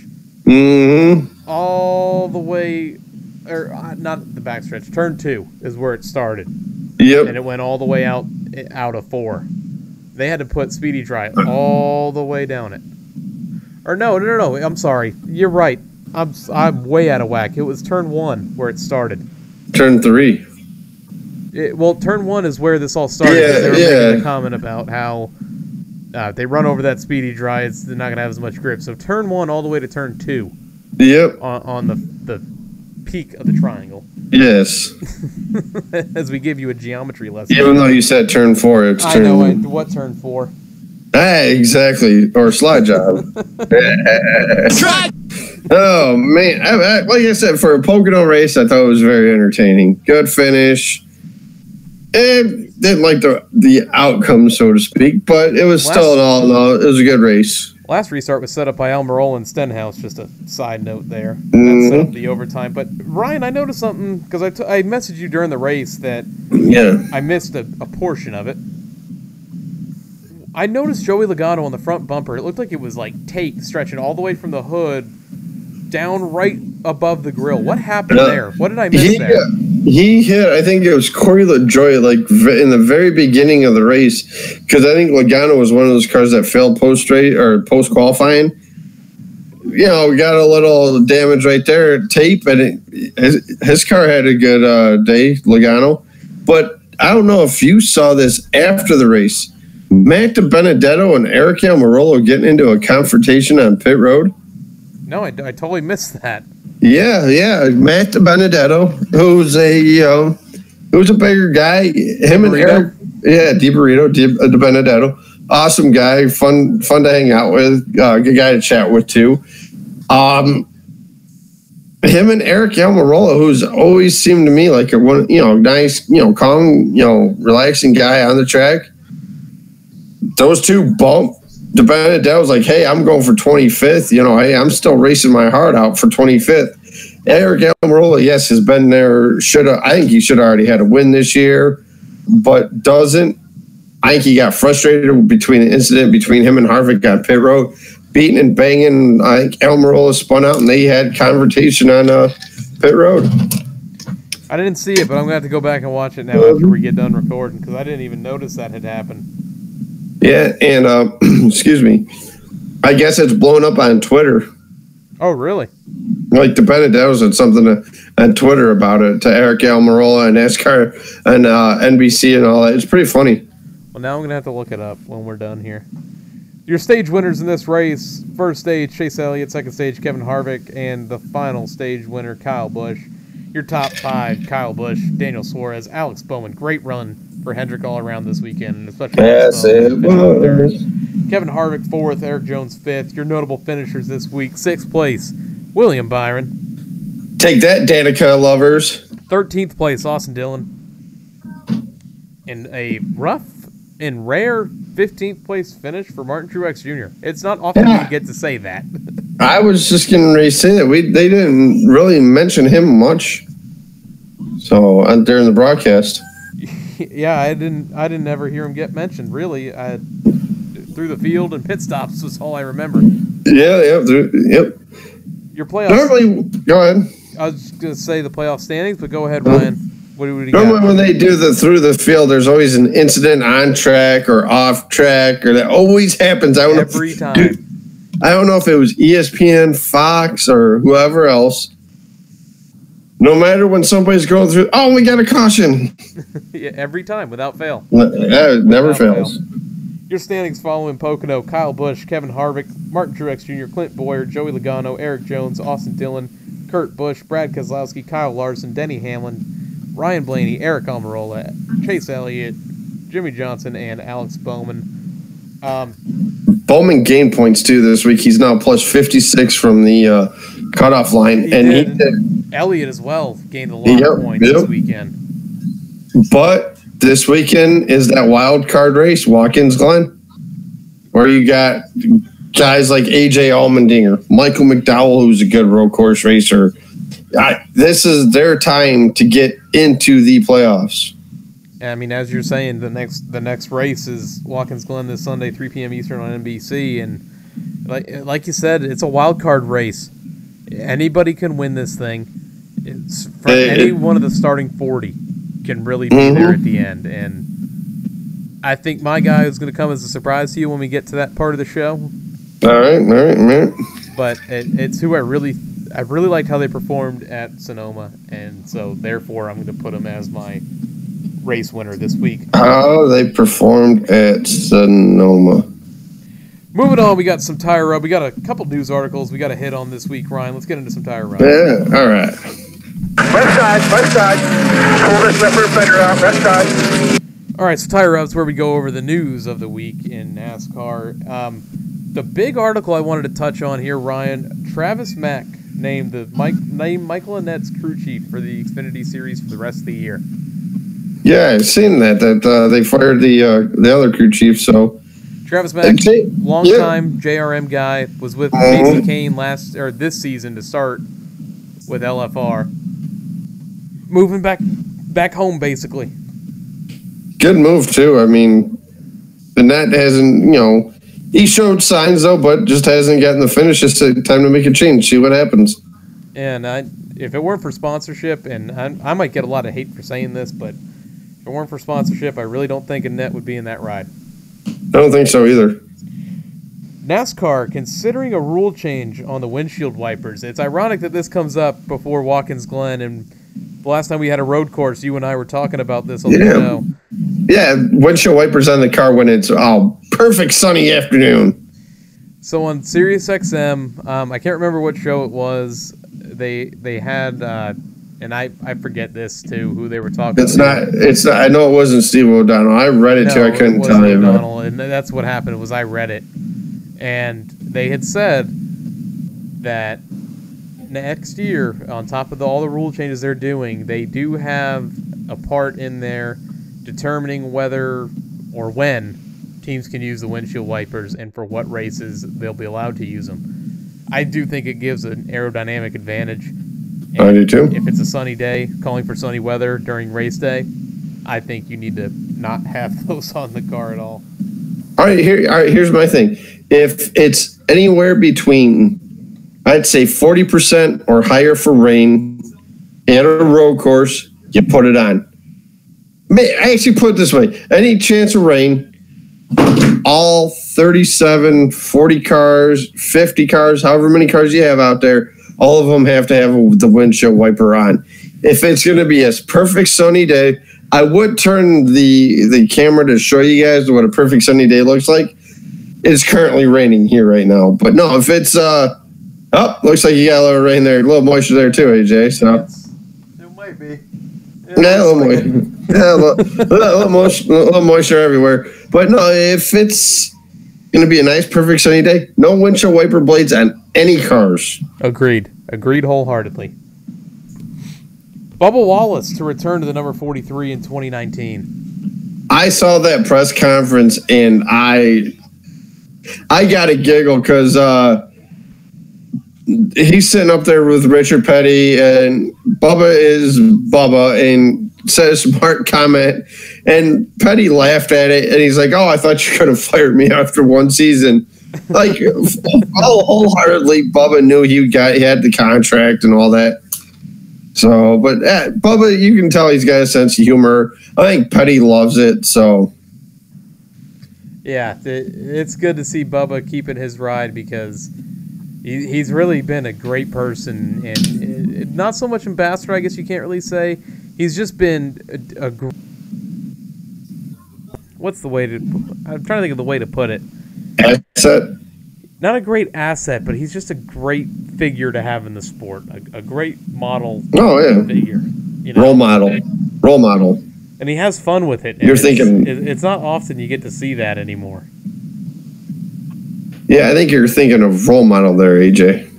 all the way, or not the backstretch. Turn 2 is where it started. Yep. And it went all the way out of 4. They had to put Speedy Dry all the way down it. Or no. I'm sorry. You're right. I'm way out of whack. It was Turn 1 where it started. Turn 3. Turn 1 is where this all started. Yeah, they were making a comment about how they run over that Speedy Dry. They're not going to have as much grip. So Turn 1 all the way to Turn 2. Yep. On the peak of the triangle. Yes. As we give you a geometry lesson. Even though you said Turn 4, it's Turn... I know. What Turn 4? Exactly. Or slide job. Oh, man. Like I said, for a Pocono race, I thought it was very entertaining. Good finish. And didn't like the outcome, so to speak, but it was still, all in all, it was a good race. Last restart was set up by Almirola and Stenhouse, just a side note there. That set up the overtime. But, Ryan, I noticed something, because I messaged you during the race that I missed a portion of it. I noticed Joey Logano on the front bumper. It looked like it was like tape stretching all the way from the hood down right above the grill. What happened there? What did I miss there? He hit, I think it was Corey LaJoie, like in the very beginning of the race, because I think Logano was one of those cars that failed post qualifying. Got a little damage right there, tape, and his car had a good day, Logano. But I don't know if you saw this after the race. Matt DiBenedetto and Eric Almirola getting into a confrontation on pit road. No, I totally missed that. Yeah. Matt Benedetto, who's a bigger guy. Him and Eric, Di Benedetto, awesome guy, fun to hang out with, good guy to chat with too. Him and Eric Almirola, who's always seemed to me like a nice, calm, relaxing guy on the track. Those two bump. DiBenedetto was like, hey, I'm going for 25th. Hey, I'm still racing my heart out for 25th. Eric Almirola, yes, has been there. I think he should have already had a win this year, but doesn't. I think he got frustrated between the incident between him and Harvick on pit road, beating and banging. I think Almirola spun out and they had confrontation on pit road. I didn't see it, but I'm going to have to go back and watch it now after we get done recording because I didn't even notice that had happened. Yeah, and excuse me, I guess it's blown up on Twitter. Oh, really? Like DiBenedetto said something on Twitter about it to Eric Almirola and NASCAR and NBC and all that. It's pretty funny. Well, now I'm going to have to look it up when we're done here. Your stage winners in this race: first stage, Chase Elliott; second stage, Kevin Harvick; and the final stage winner, Kyle Busch. Your top 5: Kyle Busch, Daniel Suarez, Alex Bowman. Great run for Hendrick all around this weekend, and especially Kevin Harvick 4th, Eric Jones 5th. Your notable finishers this week: 6th place, William Byron. Take that, Danica lovers. 13th place, Austin Dillon. In a rough and rare 15th place finish for Martin Truex Jr. It's not often you get to say that. I was just going to say that they didn't really mention him much. So during the broadcast. Yeah, I didn't ever hear him get mentioned. Really, through the field and pit stops was all I remember. Yep. Your playoffs. Normally, go ahead. I was going to say the playoff standings, but go ahead, Ryan. What do you Normally, got? when they do the through the field, there's always an incident on track or off track, or that always happens. Every time. Dude, I don't know if it was ESPN, Fox, or whoever else. No matter when somebody's going through, we got a caution. Yeah, every time, without fail. It never fails. Your standings following Pocono: Kyle Busch, Kevin Harvick, Martin Truex Jr., Clint Boyer, Joey Logano, Eric Jones, Austin Dillon, Kurt Busch, Brad Keselowski, Kyle Larson, Denny Hamlin, Ryan Blaney, Eric Almirola, Chase Elliott, Jimmy Johnson, and Alex Bowman. Bowman gained points too this week. He's now plus 56 from the cutoff line, he did. Elliott as well gained a lot of points this weekend. But this weekend is that wild card race, Watkins Glen, where you got guys like AJ Allmendinger, Michael McDowell, who's a good road course racer. This is their time to get into the playoffs. I mean, as you're saying, the next race is Watkins Glen this Sunday, 3 p.m. Eastern on NBC, and like you said, it's a wild card race. Anybody can win this thing. Any one of the starting 40 can really be there at the end, and I think my guy is going to come as a surprise to you when we get to that part of the show. All right. But it's who I really liked how they performed at Sonoma, and so therefore I'm going to put them as my race winner this week. How they performed at Sonoma. Moving on, we got some tire rub. We got a couple news articles we got to hit on this week, Ryan. Let's get into some tire rub. Yeah, all right. Left side. Pull this left rear fender out, left side. All right, so tire rub's where we go over the news of the week in NASCAR. The big article I wanted to touch on here, Ryan, Travis Mack named Michael Annette's crew chief for the Xfinity Series for the rest of the year. Yeah, I've seen that they fired the other crew chief, so... Travis Mack, long-time JRM guy, was with Mason Kane this season to start with LFR. Moving back home, basically. Good move, too. I mean, Annette hasn't, he showed signs, though, but just hasn't gotten the finish. It's time to make a change, see what happens. And if it weren't for sponsorship, and I might get a lot of hate for saying this, but if it weren't for sponsorship, I really don't think Annette would be in that ride. I don't think so either. NASCAR considering a rule change on the windshield wipers. It's ironic that this comes up before Watkins Glen, and the last time we had a road course, you and I were talking about this on the show. Yeah, windshield wipers on the car when it's perfect sunny afternoon. So on Sirius XM, I can't remember what show it was, they had and I forget this too, who they were talking It's to. not. I know it wasn't Steve O'Donnell. I read it too. I couldn't tell you. O'Donnell, and that's what happened. Was I read it, and they had said that next year, on top of all the rule changes they're doing, they do have a part in there determining whether or when teams can use the windshield wipers and for what races they'll be allowed to use them. I do think it gives an aerodynamic advantage. And I do too. if it's a sunny day, calling for sunny weather during race day, I think you need to not have those on the car at all. All right, here's my thing. If it's anywhere between, I'd say 40% or higher for rain and a road course, you put it on. I actually put it this way. Any chance of rain, all 37, 40 cars, 50 cars, however many cars you have out there, all of them have to have the windshield wiper on. If it's going to be a perfect sunny day, I would turn the camera to show you guys what a perfect sunny day looks like. It's currently raining here right now. But no, if it's, looks like you got a little rain there, a little moisture there too, AJ. So It might be. Yeah, a little moisture everywhere. But no, if it's going to be a nice, perfect sunny day, no windshield wiper blades on any cars. Agreed wholeheartedly. Bubba Wallace to return to the number 43 in 2019. I saw that press conference and I got a giggle because he's sitting up there with Richard Petty, and Bubba is Bubba, and said a smart comment, and Petty laughed at it, and he's like, "Oh, I thought you could have fired me after one season." Like, wholeheartedly, Bubba knew he had the contract and all that. So, but Bubba, you can tell he's got a sense of humor. I think Petty loves it, so. Yeah, it's good to see Bubba keeping his ride because he's really been a great person, and not so much ambassador, I guess you can't really say. He's just been what's the way to... I'm trying to think of the way to put it. Asset? Not a great asset, but he's just a great figure to have in the sport. A great model figure. You know? Role model. And he has fun with it. You're thinking... It's not often you get to see that anymore. Yeah, I think you're thinking of role model there, AJ.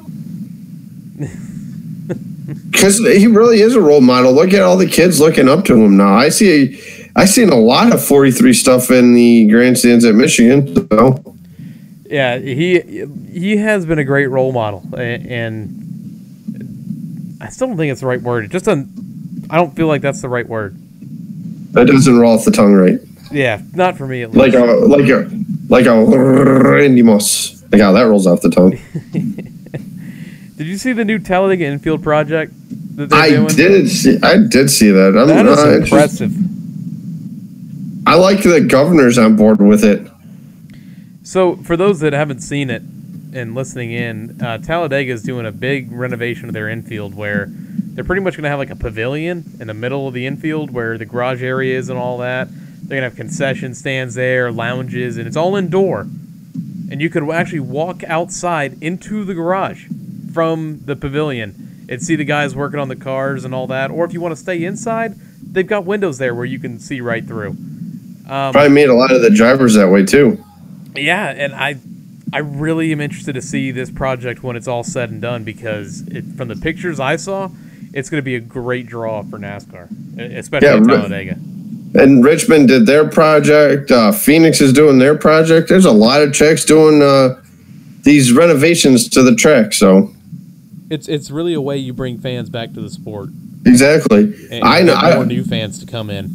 Because he really is a role model. Look at all the kids looking up to him now. I seen a lot of 43 stuff in the grandstands at Michigan. So. Yeah, he has been a great role model, and I still don't think it's the right word. I don't feel like that's the right word. That doesn't roll off the tongue right. Yeah, not for me at least. Like a Randy Moss. Like how that rolls off the tongue. Did you see the new Talladega infield project that they're doing? I did see that. That is impressive. I like the governor's on board with it. So, for those that haven't seen it and listening in, Talladega is doing a big renovation of their infield where they're pretty much going to have like a pavilion in the middle of the infield where the garage area is and all that. They're going to have concession stands there, lounges, and it's all indoor. And you could actually walk outside into the garage from the pavilion and see the guys working on the cars and all that. Or if you want to stay inside, they've got windows there where you can see right through. Probably made a lot of the drivers that way too. Yeah, and I really am interested to see this project when it's all said and done because from the pictures I saw, it's going to be a great draw for NASCAR, especially in Talladega. And Richmond did their project. Phoenix is doing their project. There's a lot of tracks doing these renovations to the track. So it's really a way you bring fans back to the sport. Exactly. And I know more new fans to come in.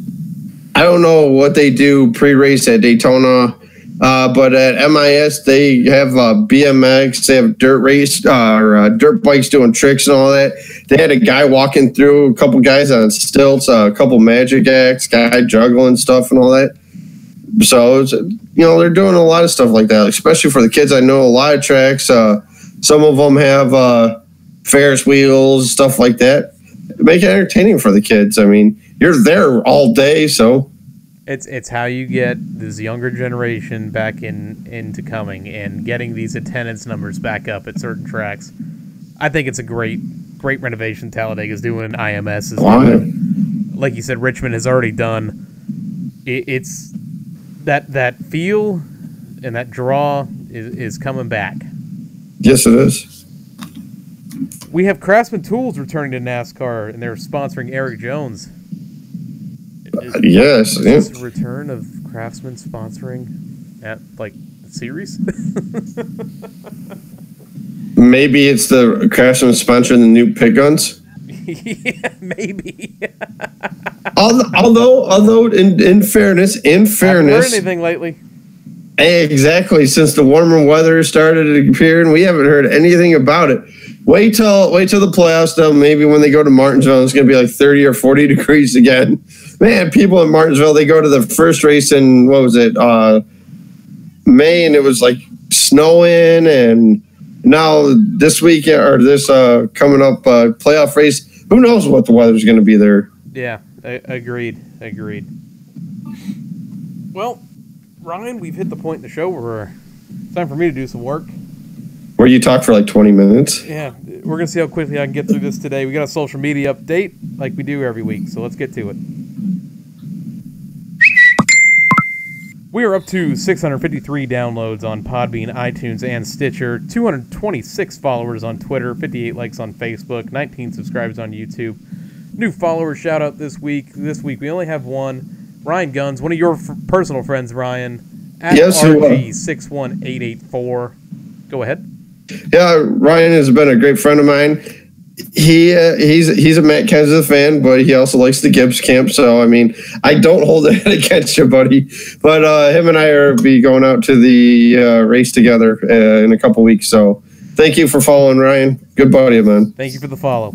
I don't know what they do pre-race at Daytona, but at MIS they have BMX. They have dirt bikes doing tricks and all that. They had a guy walking through, a couple guys on stilts, a couple magic acts, guy juggling stuff and all that. So they're doing a lot of stuff like that, especially for the kids. I know a lot of tracks. Some of them have Ferris wheels, stuff like that. Make it entertaining for the kids. I mean, you're there all day, so it's how you get this younger generation back into coming and getting these attendance numbers back up at certain tracks. I think it's a great great renovation Talladega's doing. IMS is Why? doing. Like you said, Richmond has already done. It's that feel and that draw is coming back. Yes, it is. We have Craftsman Tools returning to NASCAR, and they're sponsoring Eric Jones. Yes. Is this a return of Craftsman sponsoring at the series? Maybe it's the Craftsman sponsoring the new pit guns. Yeah, maybe. Although in fairness, Haven't heard anything lately. exactly, since the warmer weather started appearing, we haven't heard anything about it. Wait till the playoffs, though. Maybe when they go to Martinsville, it's going to be like 30 or 40 degrees again. Man, people in Martinsville, they go to the first race in, what was it, May, and it was like snowing. And now this week, or this coming up playoff race, who knows what the weather's going to be there. Yeah, agreed. Well, Ryan, we've hit the point in the show where it's time for me to do some work. Where you talk for like 20 minutes. Yeah, we're going to see how quickly I can get through this today. We got a social media update like we do every week, so let's get to it. We are up to 653 downloads on Podbean, iTunes, and Stitcher, 226 followers on Twitter, 58 likes on Facebook, 19 subscribers on YouTube. New follower shout out this week. This week we only have one. Ryan Guns, one of your personal friends, Ryan, at RG61884. Go ahead. Yeah, Ryan has been a great friend of mine. He's a Matt Kenseth fan, but he also likes the Gibbs camp. So I mean, I don't hold it against you, buddy. But him and I be going out to the race together in a couple weeks. So thank you for following, Ryan. Good buddy, man. Thank you for the follow.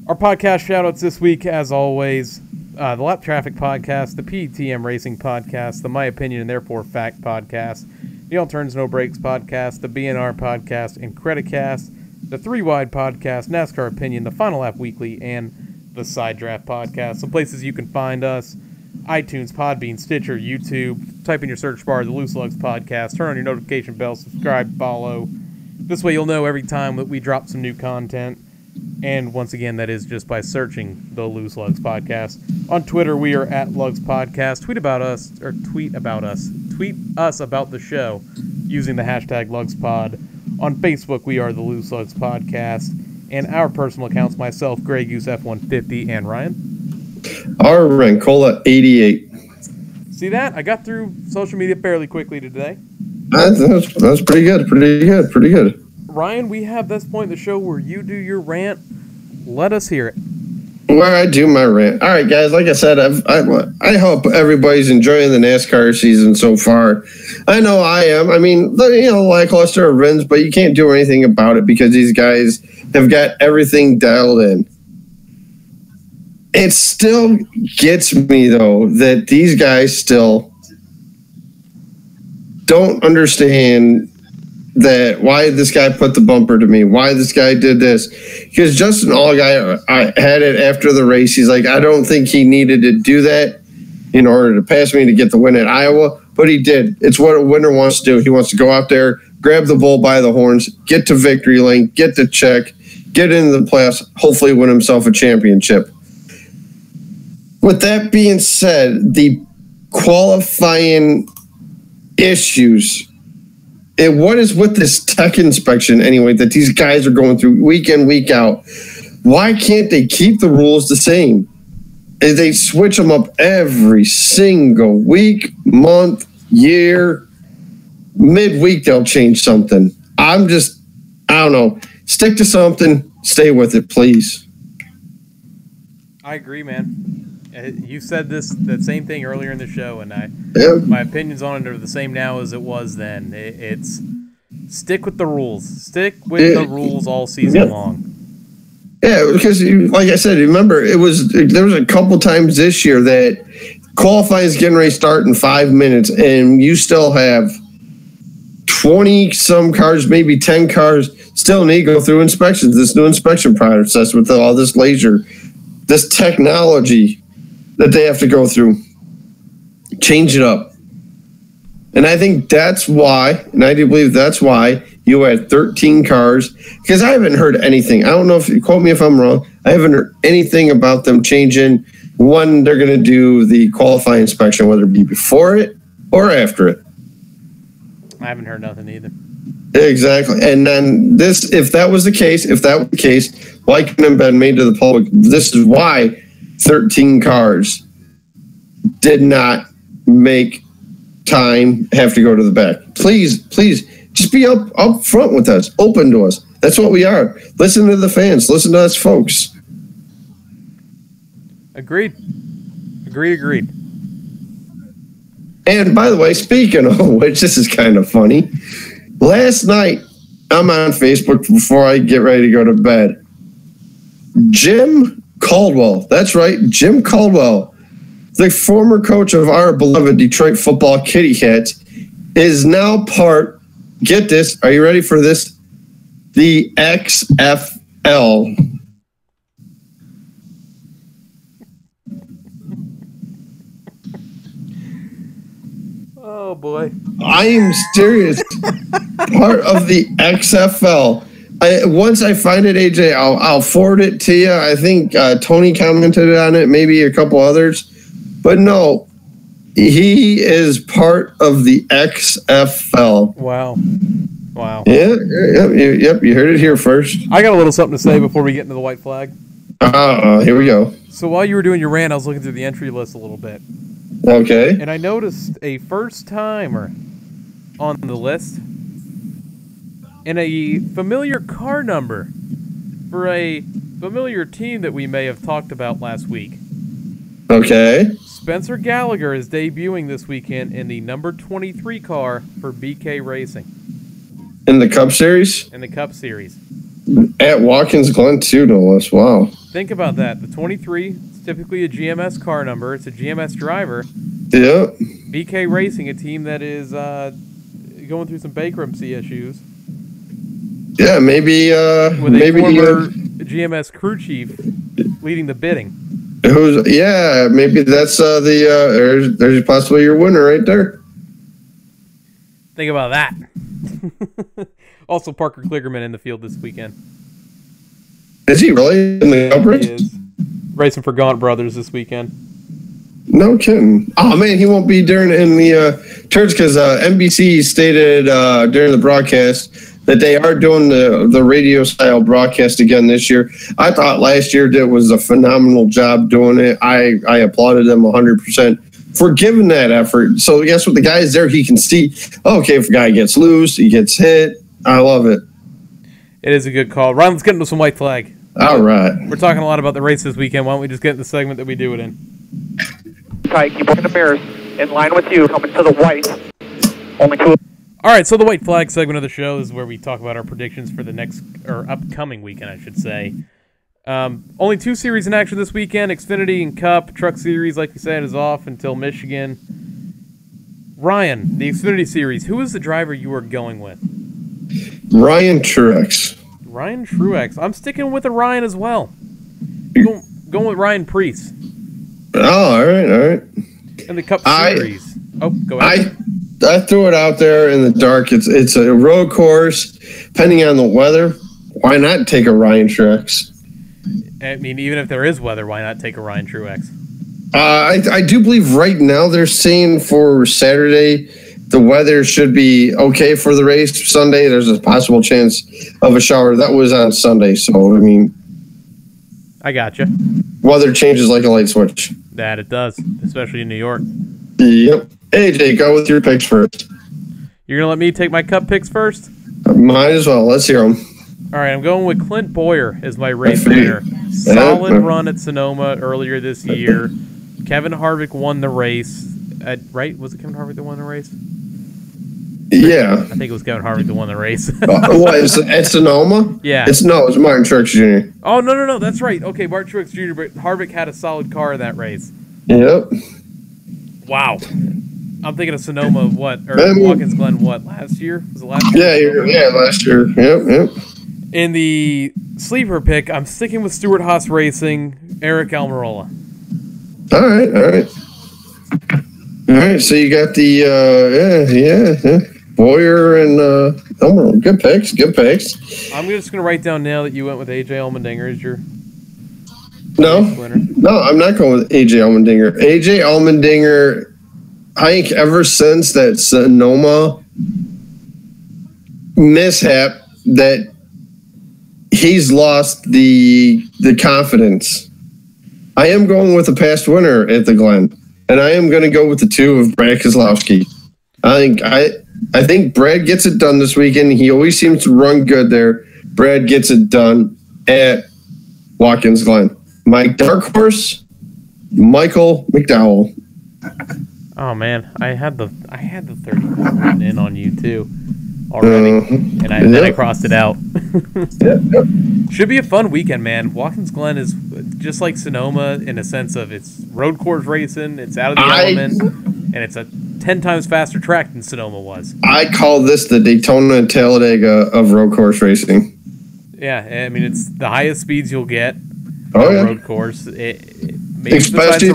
Our podcast shout-outs this week, as always, the Lap Traffic Podcast, the PTM Racing Podcast, the My Opinion and Therefore Fact Podcast, the All Turns No Breaks Podcast, the BNR Podcast, and Creditcast, the 3 Wide Podcast, NASCAR Opinion, the Final Lap Weekly, and the Side Draft Podcast. Some places you can find us: iTunes, Podbean, Stitcher, YouTube. Type in your search bar, the Loose Lugs Podcast. Turn on your notification bell, subscribe, follow. This way you'll know every time that we drop some new content. And once again, that is just by searching the Loose Lugs Podcast. On Twitter, we are at Lugs Podcast. Tweet us about the show using the hashtag LugsPod. On Facebook, we are the Loose Lugs Podcast. And our personal accounts, myself, Grey Goose F150, and Ryan. R. Rancola 88. See that? I got through social media fairly quickly today. That's pretty good. Pretty good. Ryan, we have this point in the show where you do your rant. Let us hear it. Where I do my rant. All right, guys. Like I said, I hope everybody's enjoying the NASCAR season so far. I know I am. I mean, lackluster wins, but you can't do anything about it because these guys have got everything dialed in. It still gets me, though, that these guys still don't understand that why this guy put the bumper to me, why this guy did this. Because Justin Allgaier, I had it after the race. He's like, I don't think he needed to do that in order to pass me to get the win at Iowa, but he did. It's what a winner wants to do. He wants to go out there, grab the bull by the horns, get to victory lane, get the check, get into the playoffs, hopefully win himself a championship. With that being said, the qualifying issues, and what is with this tech inspection anyway that these guys are going through week in, week out? Why can't they keep the rules the same? They switch them up every single week, month, year. Midweek, they'll change something. I don't know. Stick to something. Stay with it, please. I agree, man. You said that same thing earlier in the show, and my opinions on it are the same now as it was then. It's stick with the rules. Stick with the rules all season long. Yeah, because like I said, remember there was a couple times this year that qualifying is getting ready to start in 5 minutes, and you still have 20 some cars, maybe 10 cars still need to go through inspections. This new inspection process with all this laser, this technology that they have to go through. Change it up. And I think that's why, and I do believe that's why you had 13 cars, because I haven't heard anything. I don't know if you quote me if I'm wrong. I haven't heard anything about them changing when they're going to do the qualifying inspection, whether it be before it or after it. I haven't heard nothing either. Exactly. And then if that was the case, why couldn't it have been made to the public? This is why 13 cars did not make time have to go to the back. Please, just be up front with us, open to us. That's what we are. Listen to the fans. Listen to us, folks. Agreed. And by the way, speaking of which, this is kind of funny. Last night, I'm on Facebook before I get ready to go to bed. Jim Caldwell. That's right, Jim Caldwell, the former coach of our beloved Detroit football Kitty Cats, is now part, get this, are you ready for this? The XFL. Oh, boy. I am serious. Part of the XFL. Once I find it, AJ, I'll forward it to you. I think Tony commented on it, maybe a couple others. But no, he is part of the XFL. Wow. Yep, you heard it here first. I got a little something to say before we get into the white flag. Here we go. So while you were doing your rant, I was looking through the entry list a little bit. Okay. And I noticed a first-timer on the list and a familiar car number for a familiar team that we may have talked about last week. Okay. Spencer Gallagher is debuting this weekend in the number 23 car for BK Racing. In the Cup Series? In the Cup Series. At Watkins Glen, too, no less. Wow. Think about that. The 23 is typically a GMS car number. It's a GMS driver. Yep. BK Racing, a team that is going through some bankruptcy issues. Yeah, maybe with a former GMS crew chief leading the bidding. Maybe that's there's possibly your winner right there. Think about that. Also, Parker Kligerman in the field this weekend. Is he really in the Cup race? He is. Racing for Gaunt Brothers this weekend. No kidding. Oh, man, he won't be in the turns because NBC stated during the broadcast that they are doing the radio-style broadcast again this year. I thought last year that was a phenomenal job doing it. I applauded them 100% for giving that effort. So I guess with the guys there, he can see, okay, if a guy gets loose, he gets hit. I love it. It is a good call. Ryan, let's get into some white flag. All right. We're talking a lot about the race this weekend. Why don't we just get in the segment that we do it in? Tight, keep looking the mirrors. In line with you, coming to the white. Only two. All right, so the white flag segment of the show is where we talk about our predictions for the next, or upcoming weekend, I should say. Only 2 series in action this weekend, Xfinity and Cup. Truck Series, like you said, is off until Michigan. Ryan, the Xfinity Series, who is the driver you are going with? Ryan Truex. Ryan Truex. I'm sticking with a Ryan as well. Going with Ryan Preece. Oh, all right. And the Cup Series. Go ahead. I threw it out there in the dark. It's a road course. Depending on the weather, why not take a Ryan Truex? I mean, even if there is weather, why not take a Ryan Truex? I do believe right now they're saying for Saturday the weather should be okay for the race. Sunday, there's a possible chance of a shower. That was on Sunday, so, I mean... I gotcha. Weather changes like a light switch. That it does, especially in New York. Yep. AJ, go with your picks first. You're going to let me take my Cup picks first? Might as well. Let's hear them. All right, I'm going with Clint Boyer as my race winner. Solid run at Sonoma earlier this year. Kevin Harvick won the race. Right? Was it Kevin Harvick that won the race? Yeah. I think it was Kevin Harvick that won the race. What, at Sonoma? Yeah. It's Martin Truex Jr. Oh, no, that's right. Okay, Martin Truex Jr., but Harvick had a solid car in that race. Yep. Wow. I'm thinking of Sonoma, Watkins Glen, last year? Was it last year? Yeah, last year. Yep. In the sleeper pick, I'm sticking with Stewart Haas Racing, Eric Almirola. All right. So you got the Boyer and Good picks. Good picks. I'm just going to write down now that you went with AJ Allmendinger as your No, winner. no, I'm not going with AJ Allmendinger. AJ Allmendinger, I think ever since that Sonoma mishap, that he's lost the confidence. I am going with a past winner at the Glen, and I am going to go with the 2 of Brad Keselowski. I think Brad gets it done this weekend. He always seems to run good there. Brad gets it done at Watkins Glen. My dark horse, Michael McDowell. Oh man, I had the 34 written in on you too already, and then I crossed it out. Should be a fun weekend, man. Watkins Glen is just like Sonoma in a sense of it's road course racing, it's out of the element, and it's a 10 times faster track than Sonoma was. I call this the Daytona and Talladega of road course racing. Yeah, I mean it's the highest speeds you'll get on road course. Especially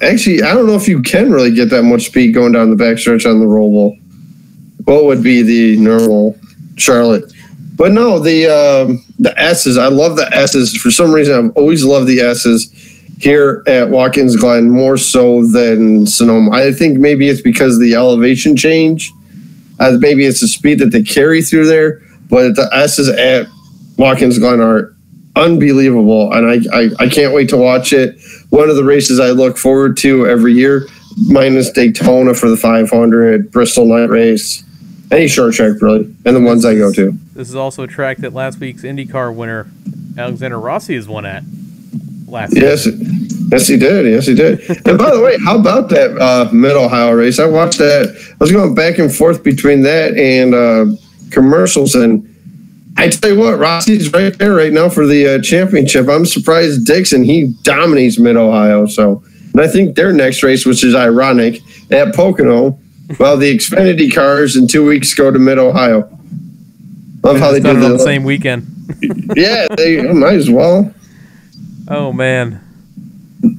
actually, I don't know if you can really get that much speed going down the backstretch on the Roval. What would be the normal Charlotte? But no, the S's. I love the S's. For some reason, I've always loved the S's here at Watkins Glen more so than Sonoma. I think maybe it's because of the elevation change. Maybe it's the speed that they carry through there. But the S's at Watkins Glen are unbelievable, and I can't wait to watch it. One of the races I look forward to every year, minus Daytona for the 500, Bristol Night Race, any short track really, and the ones I go to. This is also a track that last week's IndyCar winner Alexander Rossi has won at last year. Yes, he did. And by the way, how about that Mid-Ohio race? I watched that. I was going back and forth between that and commercials, and I tell you what, Rossi's right there right now for the championship. I'm surprised Dixon, he dominates Mid-Ohio. So, and I think their next race, which is ironic, at Pocono, well, the Xfinity cars in 2 weeks go to Mid-Ohio. Love how they do it on the same weekend. Yeah, they might as well. Oh man.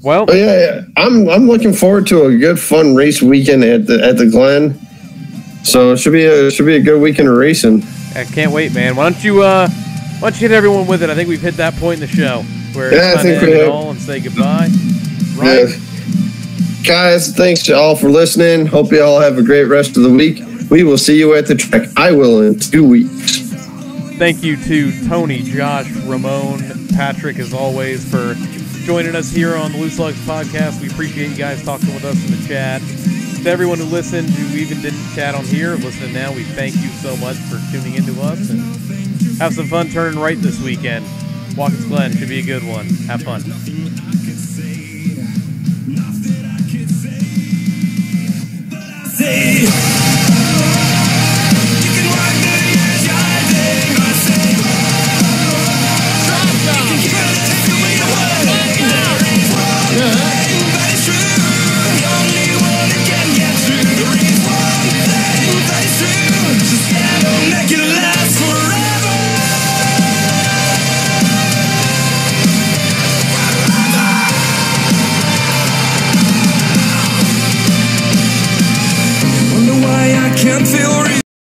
Well, yeah, I'm looking forward to a good, fun race weekend at the Glen. So it should be a good weekend of racing. I can't wait, man. Why don't you hit everyone with it? I think we've hit that point in the show where it's time to end it all and say goodbye. Right? Yeah. Guys, thanks to all for listening. Hope you all have a great rest of the week. We will see you at the track. I will in 2 weeks. Thank you to Tony, Josh, Ramon, Patrick, as always, for joining us here on the Loose Lugs podcast. We appreciate you guys talking with us in the chat. To everyone who listened, who even didn't chat on here, listening now, we thank you so much for tuning into us. And have some fun turning right this weekend. Watkins Glen should be a good one. Have fun. Can't feel